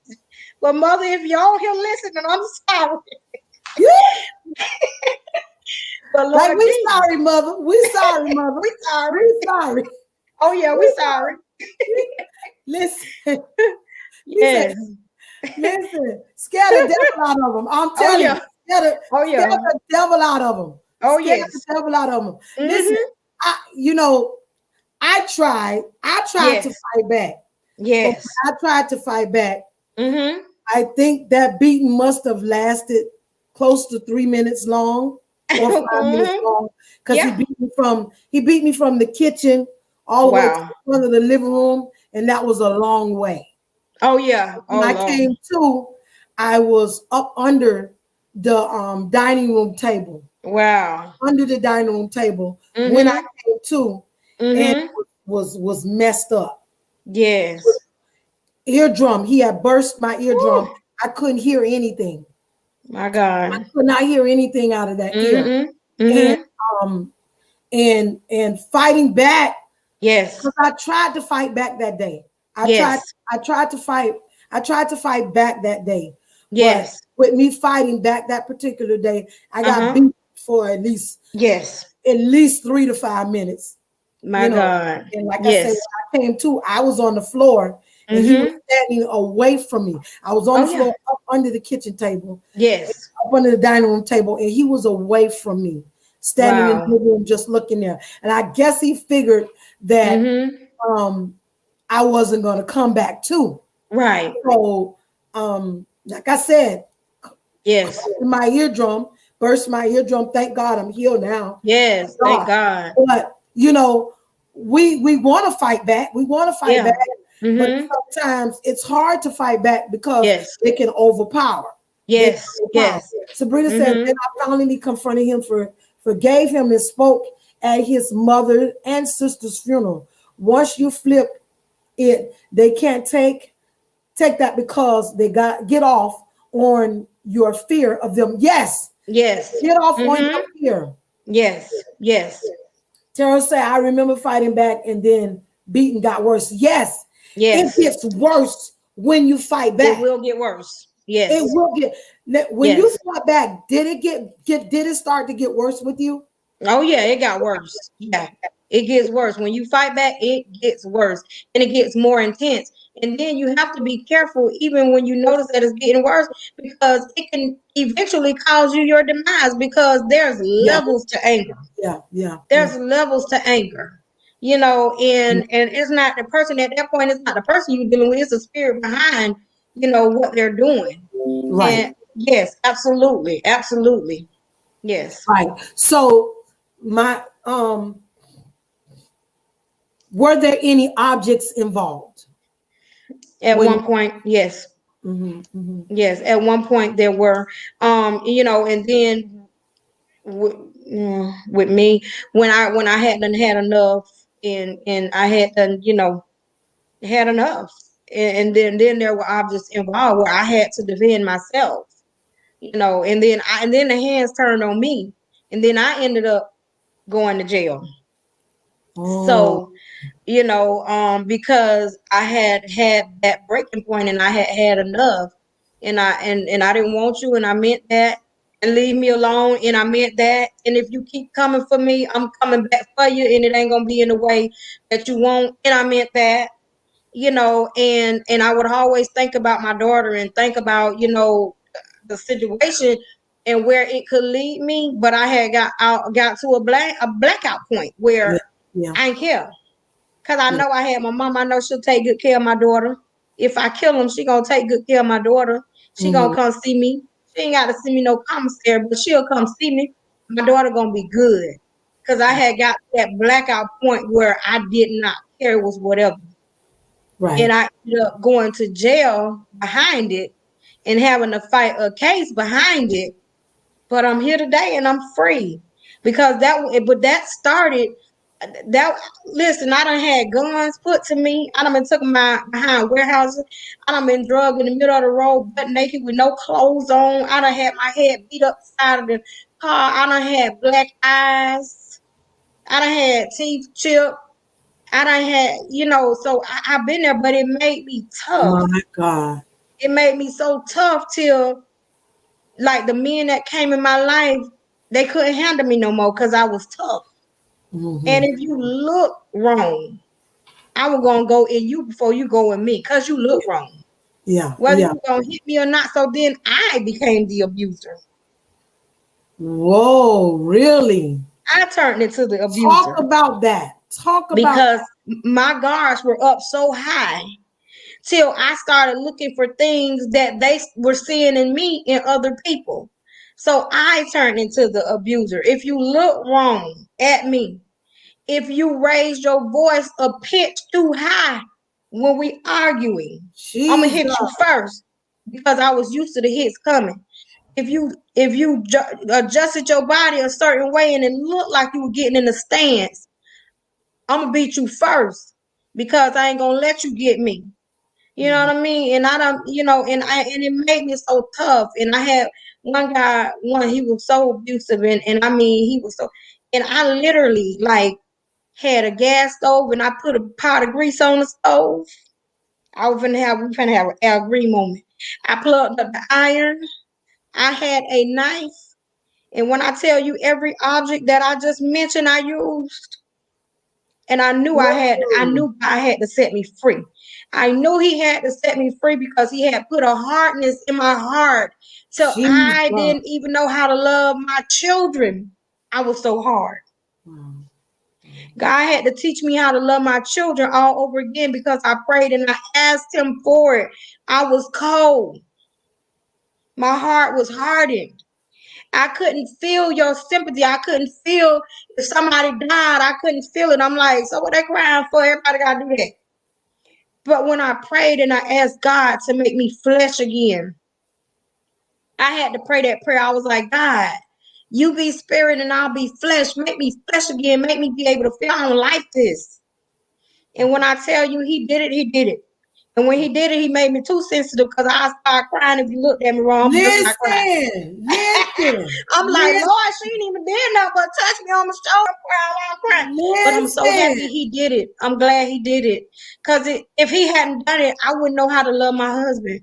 But mother, if you're on here listening, I'm sorry. you But like Lord we Jesus, sorry, mother. We sorry, mother. we sorry. We sorry. Oh yeah, we We sorry. sorry. Listen, listen, Yes. listen. Scare the devil out of them. I'm Oh telling you, yeah. Oh scare yeah. the devil out of them. Oh Scare the yes. devil out of them. Listen, Mm-hmm. I tried to Yes. fight back, but when Yes. I tried to fight back, Mm-hmm. I think that beating must have lasted close to 3 minutes long or 5 minutes Mm-hmm. long because he Yeah. beat me from the kitchen all the way to Wow. the front of the living room, and that was a long way. Oh yeah. When Oh I Lord. came to, I was up under the dining room table, Wow. under the dining room table when I Mm-hmm. came to, and it Mm-hmm. was messed up. Yes. Eardrum, he had burst my Whew. eardrum. I couldn't hear anything. My God. Could not hear anything out of that ear. Mm-hmm. And Mm-hmm. um and fighting back, Yes. because I tried to fight back that day. I tried Yes. I tried to fight I tried to fight back that day. But Yes. with me fighting back that particular day, I got Uh-huh. beat for Yes. at least 3 to 5 minutes. My You know, God. and like I said, Yes. when I came to, I was on the floor and he was Mm-hmm. standing away from me. I was on Oh the yeah. floor up under the kitchen table, Yes. up under the dining room table, and he was away from me, standing in the Wow. living room, just looking there. And I guess he figured that Mm-hmm. um, I wasn't going to come back too. Right. So, like I said, Yes. my eardrum burst my eardrum. Thank God I'm healed now. Yes. Thank God. God. But we want to fight back. We want to fight Yeah. back, but Mm-hmm. sometimes it's hard to fight back because Yes. they can overpower. They can Yes. overpower. Yes. Sabrina said, then Mm-hmm. I finally confronted him, forgave him, and spoke at his mother and sister's funeral. Once you flip it, they can't take that because they got get off on your fear of them. Yes, Yes. get off on your Mm-hmm. fear. Yes. Yes. Tara said, I remember fighting back and then beating got worse. Yes, it Yes, gets worse when you fight it back. will get worse. It Yes, will get when you yes. fought back, did it did it start to get worse with you? Oh yeah, it got worse. Yeah, it gets worse. When you fight back, it gets worse and it gets more intense. And then you have to be careful even when you notice that it's getting worse because it can eventually cause you your demise because there's Yeah, levels to anger. yeah, yeah, yeah. There's levels to anger. And it's not the person at that point, it's not the person you're dealing with, it's the spirit behind, what they're doing. Right, And yes, absolutely, absolutely. Yes. right. So my were there any objects involved At when one point, yes. hmm hmm Yes, at one point there were, and then with me, when I had done had enough, and I had done, had enough, and then there were objects involved where I had to defend myself, and then the hands turned on me, and then I ended up going to jail. oh So because I had that breaking point and I had had enough, and I didn't want you, and I meant that, and leave me alone, and I meant that, and if you keep coming for me, I'm coming back for you, and it ain't gonna be in the way that you want, and I meant that, and I would always think about my daughter and think about the situation and where it could lead me, but I had got to a blackout point yeah, where yeah, I didn't care. Cause I yeah. know I had my mom. I know she'll take good care of my daughter. If I kill him, she gonna take good care of my daughter. She gonna Hmm. come see me. She ain't gotta see me no commissary, but she'll come see me. My daughter gonna be good. Cause I had got to that blackout point where I did not care. It was whatever. And Right. I ended up going to jail behind it and having to fight a case behind it. But I'm here today and I'm free because that started that. Listen, I done had guns put to me. I done been took my behind warehouses. I done been drugged in the middle of the road, butt naked with no clothes on. I done had my head beat up the side of the car. I done had black eyes. I done had teeth chipped. I done had, so I've been there, but it made me tough. My God. It made me so tough till like the men that came in my life, they couldn't handle me no more because I was tough. And Hmm. if you look wrong, I was gonna go in you before you go in me because you look wrong. Yeah, Whether yeah. you gonna hit me or not. So then I became the abuser. Whoa, really? I turned into the Talk abuser about that. Talk about because my guards were up so high till I started looking for things that they were seeing in me in other people. So I turned into the abuser. If you look wrong at me, if you raise your voice a pitch too high when we arguing, I'm gonna Jesus. hit you first because I was used to the hits coming. If you adjusted your body a certain way and it looked like you were getting in the stance, I'm gonna beat you first because I ain't gonna let you get me. You know what I mean? And I don't, and it made me so tough. And I had one guy, he was so abusive, and I mean he was so, and I literally like had a gas stove and I put a pot of grease on the stove. We finna have an Al Green moment. I plugged up the iron. I had a knife. And when I tell you every object that I just mentioned, I used, and I Whoa. knew God had to set me free. I knew He had to set me free because He had put a hardness in my heart till Jesus. I didn't even know how to love my children. I was so hard. Wow. God had to teach me how to love my children all over again because I prayed and I asked Him for it. I was cold. My heart was hardened. I couldn't feel your sympathy. I couldn't feel if somebody died. I couldn't feel it. I'm like, so what they crying for? Everybody got to do that. But when I prayed and I asked God to make me flesh again, I had to pray that prayer. I was like, God, you be spirit and I'll be flesh. Make me flesh again. Make me be able to feel. I don't like this. And when I tell you he did it, he did it. And when he did it, he made me too sensitive because I started crying. If you looked at me wrong, I'm just not crying. Listen, listen. listen, I'm like, listen, Lord, she ain't even did nothing but touch me on the shoulder, I'm crying. But I'm so listen. happy he did it. I'm glad he did it. Because if he hadn't done it, I wouldn't know how to love my husband.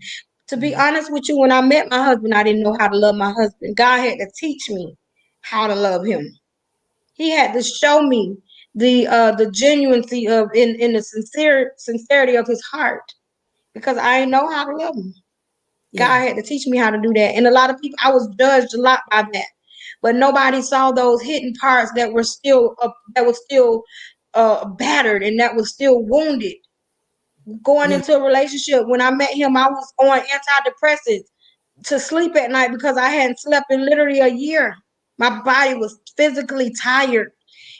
To be honest with you, when I met my husband, I didn't know how to love my husband. God had to teach me how to love him. He had to show me the genuinity of in the sincerity of his heart because I didn't know how to love him. Yeah, God had to teach me how to do that. And a lot of people, I was judged a lot by that, but nobody saw those hidden parts that was still battered and that was still wounded. Going yeah, into a relationship, when I met him, I was on antidepressants to sleep at night because I hadn't slept in literally a year. My body was physically tired.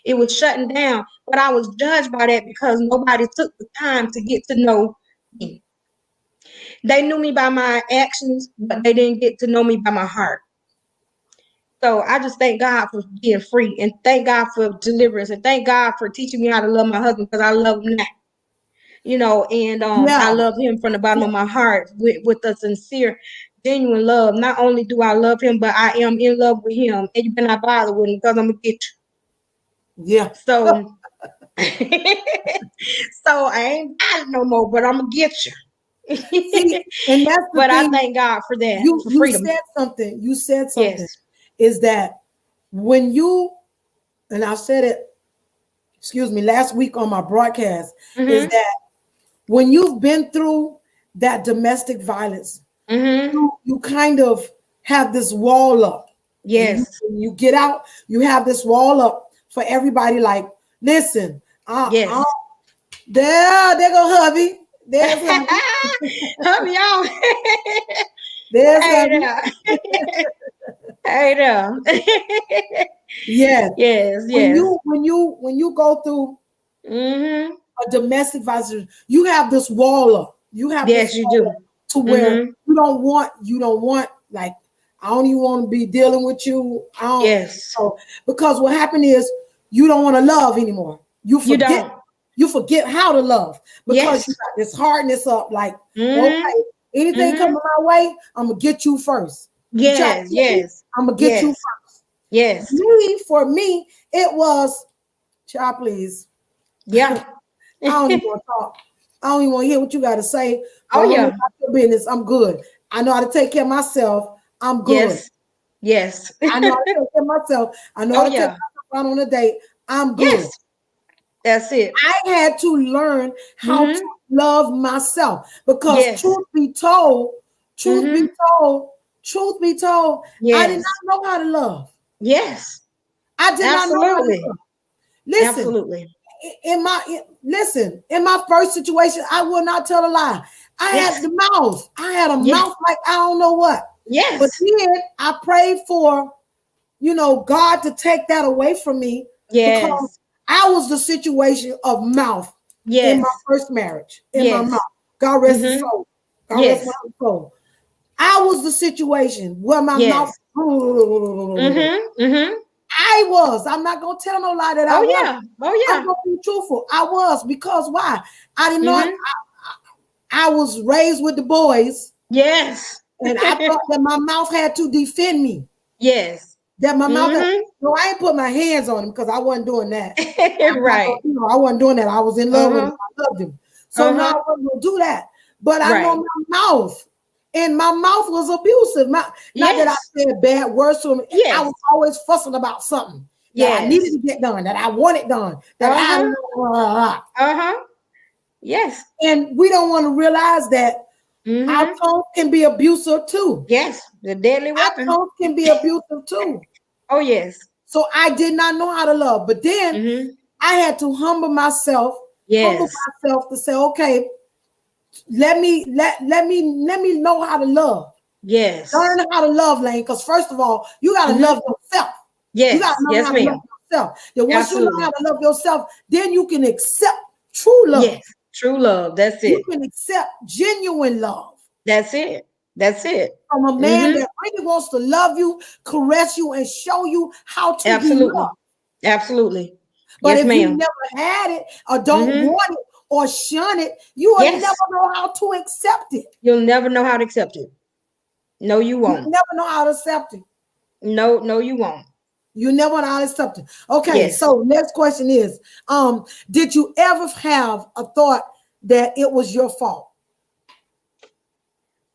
It was shutting down, but I was judged by that because nobody took the time to get to know me. They knew me by my actions, but they didn't get to know me by my heart. So I just thank God for being free and thank God for deliverance and thank God for teaching me how to love my husband because I love him now. And I yeah, love him from the bottom yeah, of my heart with a sincere, genuine love. Not only do I love him, but I am in love with him. And you better not bother with him because I'm gonna get you. yeah. So so I ain't got it no more, but I'm gonna get See, you. and that's the But I thing. thank God for that, You for you freedom. said something. You said something. Yes. Is that when you and I said it, excuse me, last week on my broadcast, is Mm-hmm. that when you've been through that domestic violence, Mm-hmm. you kind of have this wall up. And Yes. when you get out, you have this wall up for everybody. Like, listen, I Yes. there go hubby. There's hubby. Hurry on. There's Hey hubby. there. Hey there. Yes. Yes, When yes. you go through Mm-hmm. a domestic violence, you have this wall up. You have this Yes, you wall do. up to where Mm-hmm. you don't want like I don't even want to be dealing with you. I don't Yes. so because what happened is you don't want to love anymore. You You forget don't. you forget how to love because you Yes. got this hardness up like Mm-hmm. okay, anything Mm-hmm. coming my way, I'm gonna get you first. You try to Yes, get me, yes. I'm gonna get you Yes. first. Yes. For me, it was child, please. Yeah. I don't even want to talk. I don't even want to hear what you got to say. Go Oh on yeah. about your business. I'm good. I know how to take care of myself. I'm good. Yes. Yes. I know how to take care of myself. I know how Oh to take yeah. myself out on a date. I'm good. Yes. That's it. I had to learn how to Mm-hmm. love myself because Yes. truth be Mm-hmm. told, truth be told, I did Yes. not know how to love. Yes. I did not know how to Absolutely. love. Listen, Absolutely. listen in my first situation, I will not tell a lie. I had Yes. the mouth. I had a Yes. mouth like I don't know what. But Yes. then I prayed for God to take that away from me because Yes. I was the situation of mouth in my Yes. first marriage. In my mouth, Yes. God rest his Mm-hmm. soul. God rest my Yes. soul. I was the situation where my mouth. Yes. Mm-hmm. Mm-hmm. I was. I'm not gonna tell no lie that I Oh was. yeah. Oh I'm yeah. gonna be truthful. I was because why? I did not. Mm-hmm. I was raised with the boys, Yes. and I thought that my mouth had to defend me. Yes. That my mouth. Had, Mm-hmm. no, I ain't put my hands on him because I wasn't doing that. I'm not Right. gonna, I wasn't doing that. I was in love with him. Uh-huh. I loved him. So no, I Uh-huh. wasn't gonna do that. But I know Right. my mouth, and my mouth was abusive. Not that I Yes. said bad words to him. I Yes. was always fussing about something that I needed Yes. to get done, that I wanted done, that I. Uh-huh. Uh-huh. Yes. And we don't want to realize that our Mm-hmm. tongue can be abusive too. Yes. The deadly Our weapon. tongue can be abusive too. Oh yes. So I did not know how to love. But then Mm-hmm. I had to humble Yes. myself to say, okay, let me know how to love. Yes. Learn how to love, Lane. Because first of all, you gotta Mm-hmm. love yourself. You gotta Yes. learn Yes, how to love ma'am. yourself. Then once you learn how Absolutely. to love yourself, then you can accept true Yes. love. True love. That's You it. can accept genuine love That's it. That's it. from a man Mm-hmm. that really wants to love you, caress you, and show you how to be Absolutely. loved. Absolutely. But Yes, if you ma'am. never had it or don't Mm-hmm. want it or shun it, you will never Yes. know how to accept it. You'll never know how to accept it. No, you You won't. will never know how to accept it. No, no, you won't. You never want all this stuff. Okay, Yes. so next question is, did you ever have a thought that it was your fault?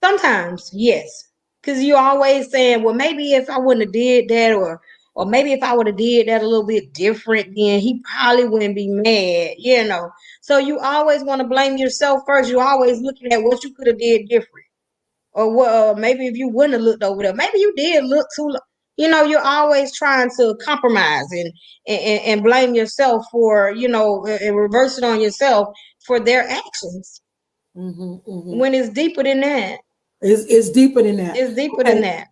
Sometimes, yes. Cause you always saying, well, maybe if I wouldn't have did that, or maybe if I would have did that a little bit different, then he probably wouldn't be mad, you know. So you always want to blame yourself first. You're always looking at what you could have did different. Or what maybe if you wouldn't have looked over there, maybe you did look too you know, you're always trying to compromise and blame yourself for, you know, and reverse it on yourself for their actions Hmm, hmm. when it's deeper than that. It's deeper than that. It's deeper than Okay. that.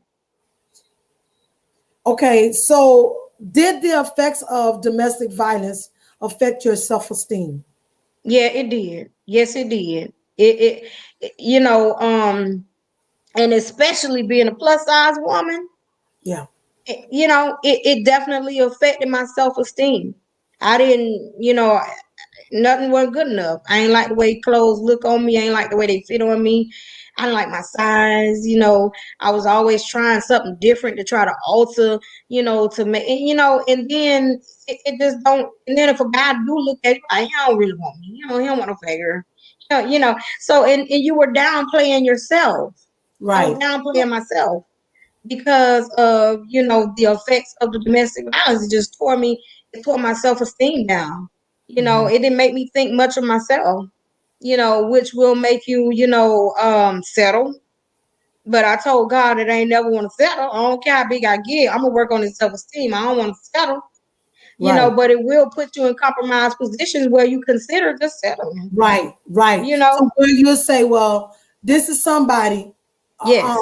Okay, so did the effects of domestic violence affect your self-esteem? Yeah, it did. Yes, it did. You know, and especially being a plus size woman, Yeah. you know, it definitely affected my self-esteem. I didn't, you know, nothing wasn't good enough. I ain't like the way clothes look on me. I ain't like the way they fit on me. I didn't like my size. You know, I was always trying something different to try to alter, you know, to make, you know, and then it just don't. And then if a guy do look at you, like, he don't really want me. You know, he don't want no figure. You know. So and you were downplaying yourself. I was Right. downplaying myself because of, you know, the effects of the domestic violence. It just tore me. It tore my self-esteem down. You know, Mhm. it didn't make me think much of myself, you know, which will make you, you know, settle. But I told God that I ain't never want to settle. I don't care how big I get. I'm gonna work on this self-esteem. I don't want to settle, you know, Right. but it will put you in compromised positions where you consider just settling, Right. Right. you So know. where you'll say, well, this is somebody, uh, Yes,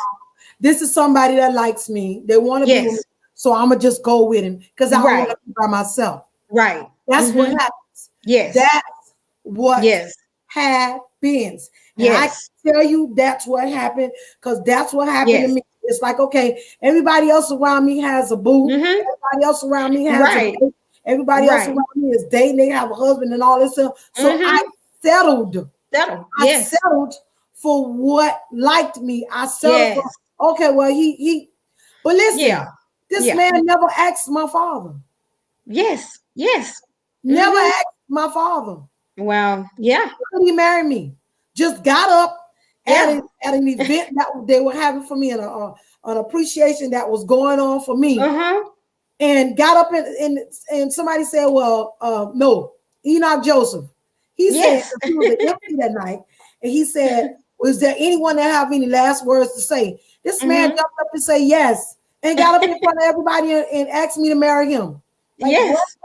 this is somebody that likes me. They want to be with me. yes, So I'm gonna just go with him because I don't want right, to be by myself. right. That's what Mm-hmm. happens. Yes, That's what yes, happens. And I yes, can tell you that's what happened because that's what happened to yes. me. It's like, okay, everybody else around me has a boo. Mm-hmm. Everybody else around me has a Right, baby. Everybody else right. around me is dating. They have a husband and all this stuff. So I Mm-hmm. settled. Settle. I Yes, settled for what liked me. I settled for, yes, okay, well, he, but yeah, listen, this yeah. man never asked my father. Yes, yes. Never Mm-hmm. asked my father. Well, yeah, Could he marry me? Just got up yeah. at an event that they were having for me and an appreciation that was going on for me, Uh-huh. and got up and somebody said, "Well, no, Enoch Joseph." He said Yes. he was an MC that night, and he said, "Was there anyone that have any last words to say?" This man Mm-hmm. jumped up and said yes, and got up in front of everybody and asked me to marry him. Like, what? Yes.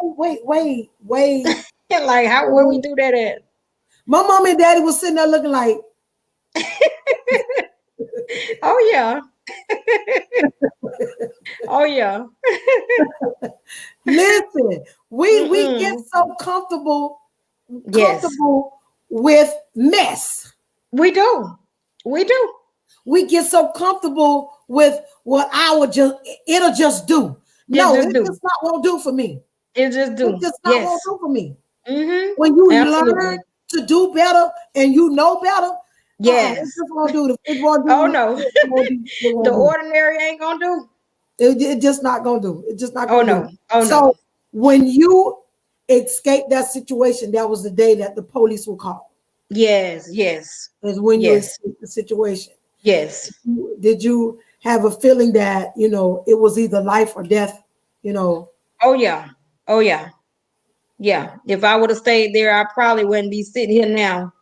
Wait. Like how where we do that at? My mom and daddy was sitting there looking like, Oh yeah. Oh yeah. listen, we get Mm-mm. so comfortable, Yes. comfortable with mess. We do. We do. We get so comfortable with what I would just it'll just do. It No, just it do. just not won't do for me. It just It do. just not won't Yes. do for me. Mm-hmm. When you learn Absolutely. to do better and you know better, it Yes. just won't do. It won't Oh do. no. It won't do. It The won't do. ordinary ain't gonna do. It just not gonna do. It just not Oh gonna do. no. Oh no. So when you escape that situation, that was the day that the police will call. Yes, yes, Is when you yes, escape the situation. yes. Did you have a feeling that it was either life or death? You know, Oh yeah. Oh yeah. Yeah. If I would have stayed there, I probably wouldn't be sitting here now.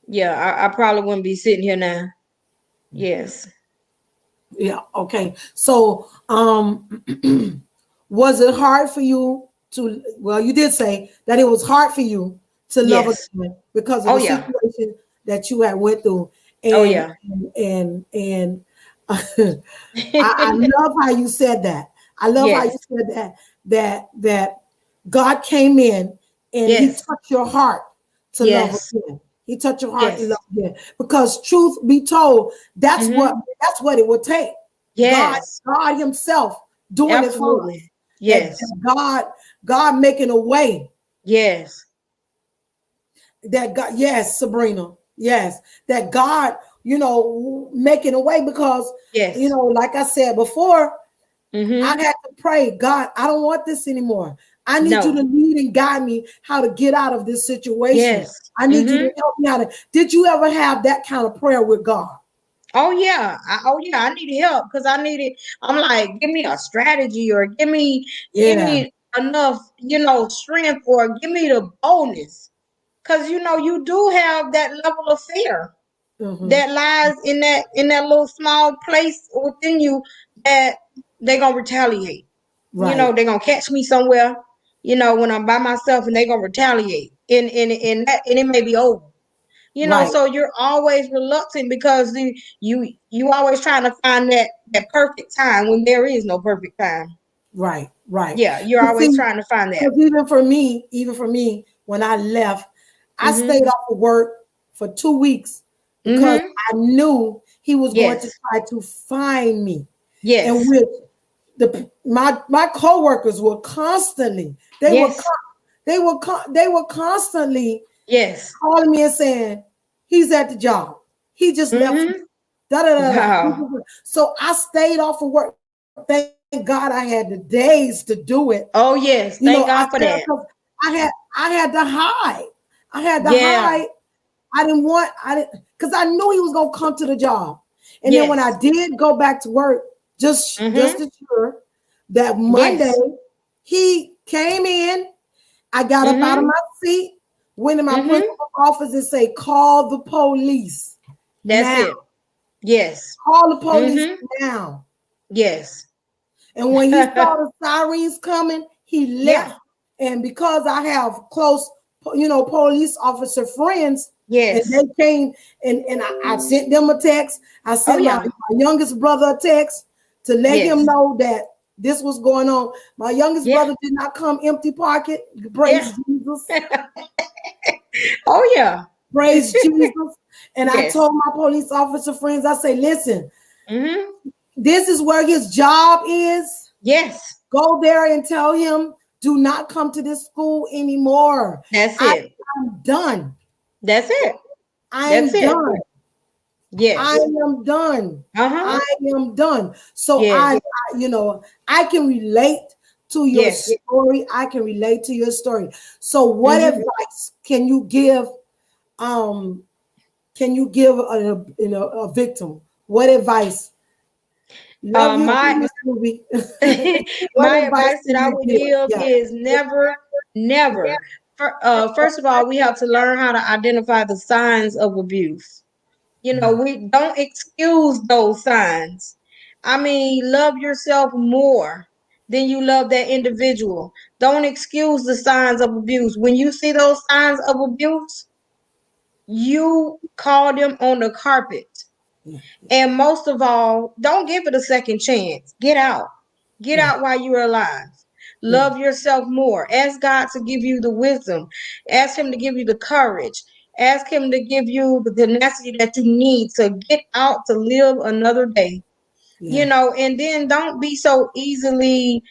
Yeah, I probably wouldn't be sitting here now. Yes. yeah. Okay. So, was it hard for you to? Well, you did say that it was hard for you to love Yes. again because of Oh the yeah. situation that you had went through, Oh and yeah. and I love how you said that. I love how you Yes. said that God came in and He Yes. touched your heart to love Yes. again. He touched your heart to Yes. love again. Because truth be told, Mm-hmm. that's what it would take. God, Yes. God Himself doing it for us. Absolutely. That Yes. God making a way. Yes. That God, yes, Sabrina, yes, that God, making a way because Yes. like I said before, I Mm-hmm. had to pray, God, I don't want this anymore. I need you to No. lead and guide me how to get out of this situation. Yes. I need you to Mm-hmm. help me out. Did you ever have that kind of prayer with God? Oh yeah. I needed help because I needed. I'm like, give me a strategy or give Yeah. me enough, strength or give me the boldness. Because you do have that level of fear Hmm. that lies in that little small place within you that they're gonna retaliate. Right. They're gonna catch me somewhere, when I'm by myself and they're gonna retaliate. And it may be over. Right. So you're always reluctant because you always trying to find that perfect time when there is no perfect time. Right. Right. Yeah, you're But always see, trying to find that. because even for me, when I left, I stayed Mm-hmm. off of work for 2 weeks because Mm-hmm. I knew he was going to Yes. try to find me. And Yes. with my coworkers were constantly, they were Yes. con- they were constantly Yes. calling me and saying, he's at the job. He just left. Mm-hmm. Da, da, da, da. Wow. So I stayed off of work. Thank God I had the days to do it. Oh yes. I Thank stayed God for because that. I had to hide. I had to hide. Yeah. I didn't because I knew he was gonna come to the job. And then when I Yes. did go back to work, just Mm-hmm. to sure that Monday Yes. he came in. I got up out of Mm-hmm. my seat, went in my Mm-hmm. principal's office and say, call the police That's now. it. Yes. Call the police Mm-hmm. now. Yes. And when he saw the sirens coming, he Yeah. left. And because I have close, police officer friends, and Yes. they came and I sent them a text. I Oh sent yeah. my youngest brother a text to let him Yes. know that this was going on. My youngest Yeah. brother did not come empty pocket. Yeah. Praise Jesus. Oh yeah. Praise Jesus. And I Yes. told my police officer friends, I say, listen, Mm-hmm. this is where his job is. Yes. Go there and tell him, do not come to this school anymore. That's I it. am done. That's it. I That's am it. done. I Yes. am done. Uh-huh. I am done. So Yes. I can relate to your Yes. story. I can relate to your story. So what Mm-hmm. advice can you give um a victim? What advice? Love you My in this movie. What my advice advice that can I you would give? give Yeah. is never. First of all, we have to learn how to identify the signs of abuse. We don't excuse those signs. I mean, love yourself more than you love that individual. Don't excuse the signs of abuse. When you see those signs of abuse, you call them on the carpet. Yeah. And most of all, don't give it a second chance. Get out. Get Yeah. out while you're alive. Yeah. Love yourself more. Ask God to give you the wisdom. Ask Him to give you the courage. Ask Him to give you the tenacity that you need to get out to live another day. Yeah. And then don't be so easily,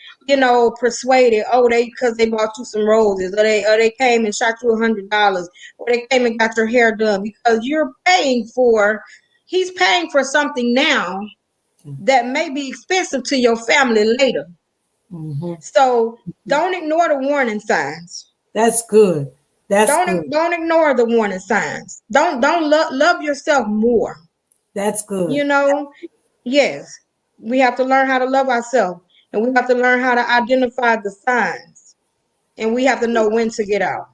persuaded. Oh, because they bought you some roses, or they came and shot you $100, or they came and got your hair done because he's paying for something now that may be expensive to your family later. Mm-hmm. So don't ignore the warning signs. That's good. That's Don't good. don't ignore the warning signs. Don't love yourself more. That's You good. know, yes, we have to learn how to love ourselves, and we have to learn how to identify the signs, and we have to know when to get out.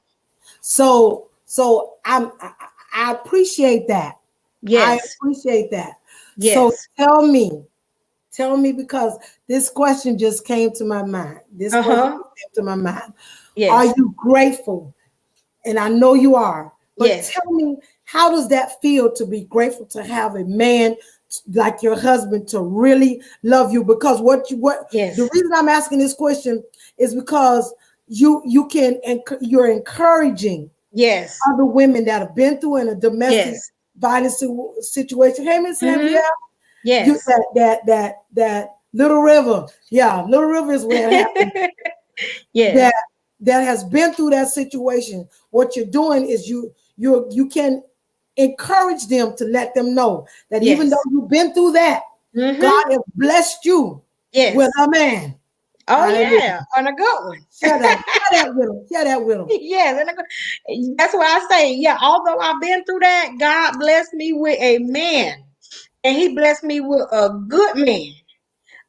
I appreciate that. I Yes, appreciate that. So yes, tell me because this question just came to my mind. This uh question huh, just came to my mind. Are yes, you grateful? And I know you are. But yes, tell me, how does that feel to be grateful to have a man like your husband to really love you? Because what the yes, reason I'm asking this question is because you're encouraging yes, other women that have been through in a domestic yes, violence situation. Hey, Miss Andrea, mm-hmm, you yes, that Little River, yeah, Little River is where it happened. That yes, that has been through that situation. What you're doing is you can encourage them to let them know that even though yes, you've been through that, God mm-hmm, has blessed you. with Yes. a man. Oh Hallelujah. yeah, on a good one. Share that with him. Share that with him. Yes, that's why I say, yeah, although I've been through that, God blessed me with a man. And he blessed me with a good man.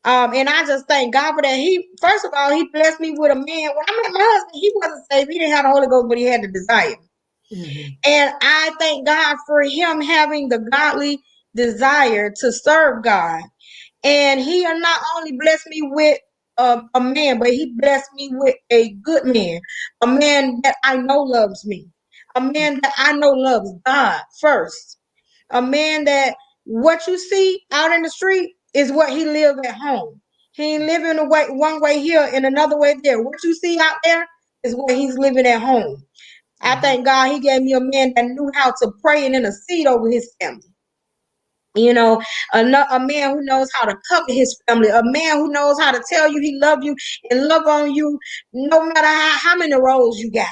And I just thank God for that. He first of all, he blessed me with a man. When I met my husband, he wasn't saved. He didn't have the Holy Ghost, but he had the desire. Mhm. And I thank God for him having the godly desire to serve God. And he not only blessed me with a man, but he blessed me with a good man, a man that I know loves me, a man that I know loves God first, a man that what you see out in the street is what he lived at home. He ain't living a way, one way here and another way there. What you see out there is what he's living at home. I Mhm. thank God he gave me a man that knew how to pray and intercede over his family. You know, a man who knows how to cover his family, a man who knows how to tell you he love you and love on you no matter how many roles you got.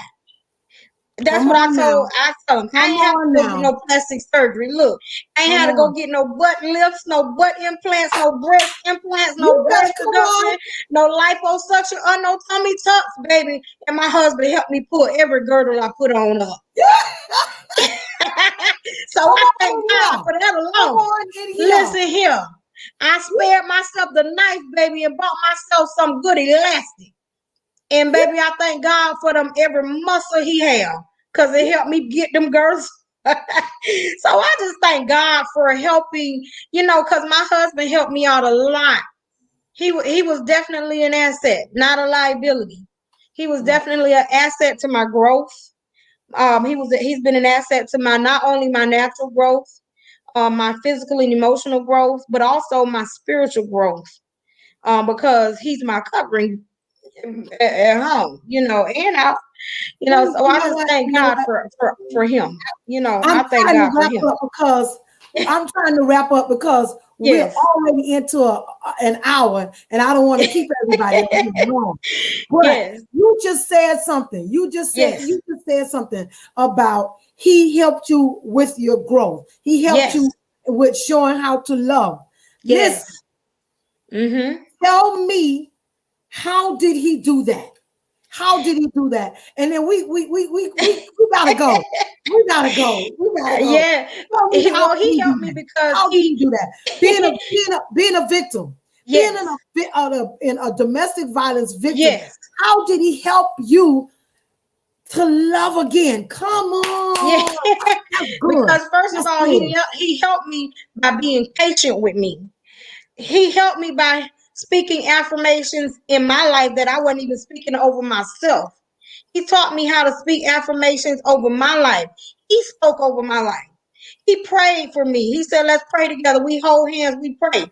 That's Come what I on told. now. I told him I Come ain't have to on go get now. no plastic surgery. Look, I ain't Come had to go on. get no butt lifts, no butt implants, no breast implants, no You better breast come on. reduction, no liposuction, or no tummy tucks, baby. And my husband helped me pull every girdle I put on up. So Come I on thank in God here. for that Come alone. on in here. Listen here. I spared myself the knife, baby, and bought myself some good elastic. And baby, I thank God for them every muscle he have. Cause it helped me get them girls. So I just thank God for helping, cause my husband helped me out a lot. He was definitely an asset, not a liability. He was Right. definitely an asset to my growth. He's been an asset to my not only my natural growth, my physical and emotional growth, but also my spiritual growth. Because he's my covering at home, and out, so You I know just what? You thank know God what? for him. I'm I thank trying to God for wrap him. up because we're Yes, already into an hour, and I don't want to keep everybody on here long. But yes, you just said something. yes, You just said something about he helped you with your growth. He helped yes, you with showing how to love. yes. Listen, Mm-hmm. tell me, how did he do that? How did he do that? And then we gotta go. We gotta go. We gotta go. Yeah. Tell me, how Well, did he he do helped me that? because How did he do that? Being a victim, being yes, in a domestic violence victim. yes, How did he help you to love again? Come yeah. on, that's good. Because first of That's all, good. he helped me by being patient with me. He helped me by speaking affirmations in my life that I wasn't even speaking over myself. He taught me how to speak affirmations over my life. He spoke over my life. He prayed for me. He said, "Let's pray together." We hold hands, we pray.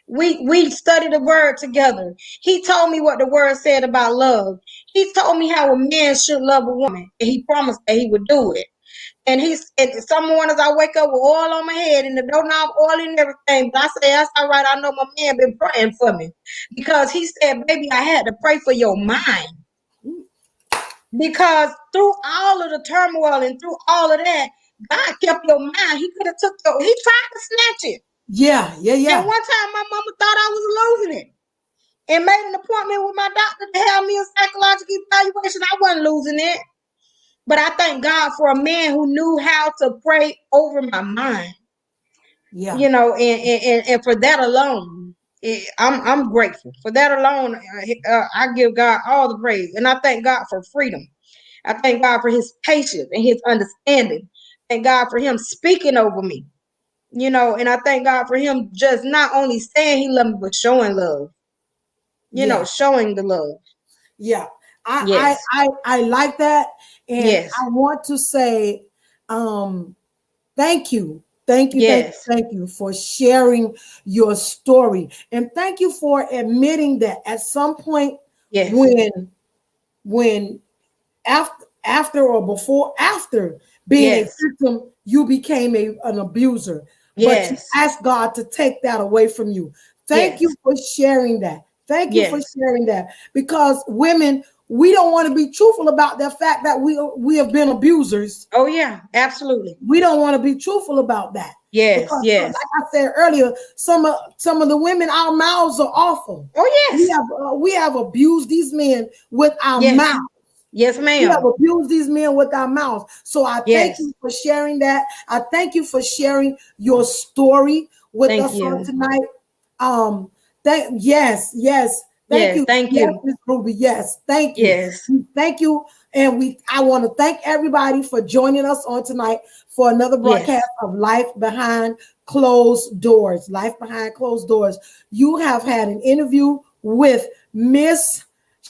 We study the word together. He told me what the word said about love. He told me how a man should love a woman, and he promised that he would do it. And some mornings I wake up with oil on my head and the doorknob oil and everything. But I say, that's all right. I know my man been praying for me. Because he said, baby, I had to pray for your mind. Because through all of the turmoil and through all of that, God kept your mind. He could have he tried to snatch it. Yeah, yeah, And yeah, one time my mama thought I was losing it. And made an appointment with my doctor to have me a psychological evaluation. I wasn't losing it. But I thank God for a man who knew how to pray over my mind. yeah, And for that alone, I'm grateful for that alone. I give God all the praise, and I thank God for freedom. I thank God for His patience and His understanding. Thank God for Him speaking over me. And I thank God for Him just not only saying He loved me, but showing love. yeah. Showing the love. Yeah, Yes, I like that, and yes, I want to say, um, thank you, yes, thank you for sharing your story, and thank you for admitting that at some point yes, when after or before after being a yes, victim, you became an abuser, but you yes, asked God to take that away from you. Thank yes, you for sharing that. Thank you for Yes. sharing that. Because women, we don't want to be truthful about the fact that we have been abusers. Oh yeah, absolutely. We don't want to be truthful about that. Yes, Because yes. like I said earlier, some of the women, our mouths are awful. Oh yes. We have abused these men with our Yes. mouth. Yes, We have ma'am. abused these men with our mouths. So I thank Yes. you for sharing that. I thank you for sharing your story with Thank us on you. tonight. Yes. Thank Yes, you. thank Yes, you. Miss Ruby. Yes, thank you. Yes. Thank you. And I want to thank everybody for joining us on tonight for another broadcast Yes. of Life Behind Closed Doors. Life Behind Closed Doors. You have had an interview with Miss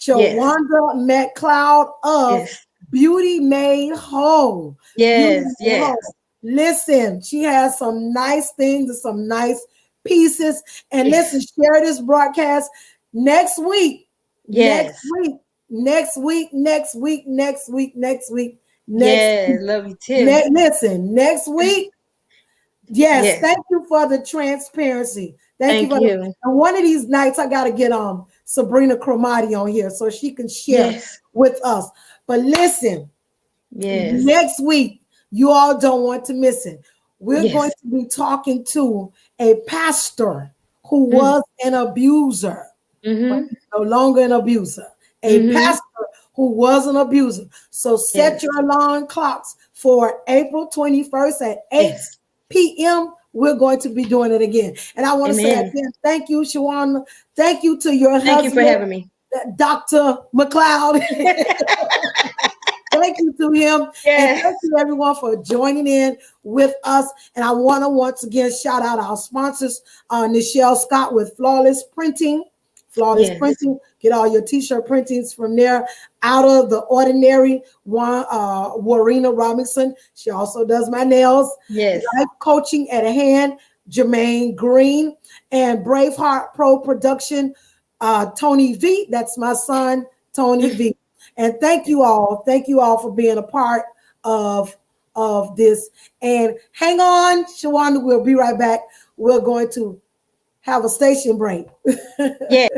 Yes. Shawanda McCloud of Yes. Beauty Made Whole. Beauty Yes. Made Yes. Whole. Listen, she has some nice things and some nice pieces. And listen, Yes. share this broadcast next week. Next Yes. week. Next week. Next week. Next week. Next week. Next Yes. week. Love you too. Listen, next week. Yes, Yes. thank you for the transparency. Thank you Thank for the. you. And one of these nights, I gotta get Sabrina Cromati on here so she can share Yes. with us. But listen, Yes. next week, you all don't want to miss it. We're going Yes. to be talking to a pastor who Mm. was an abuser, but Mm-hmm. he's no longer an abuser. A Mm-hmm. pastor who was an abuser. So set Yes. your alarm clocks for April 21st at 8 Yes. p.m. We're going to be doing it again. And I want to say Amen. again, thank you, Shawana. Thank you to your Thank you for husband, having me. Dr. McCloud. Thank you to him. And thank Yes. you everyone for joining in with us. And I want to once again shout out our sponsors, Nichelle Scott with Flawless Printing. Flawless Yes. Printing. Get all your t-shirt printings from there. Out of the Ordinary, Warina Robinson. She also does my nails. Yes. Life Coaching at a Hand, Jermaine Green. And Braveheart Pro Production, Tony V. That's my son, Tony V. And thank you all. Thank you all for being a part of this. And hang on, Shawana, we'll be right back. We're going to have a station break. Yes.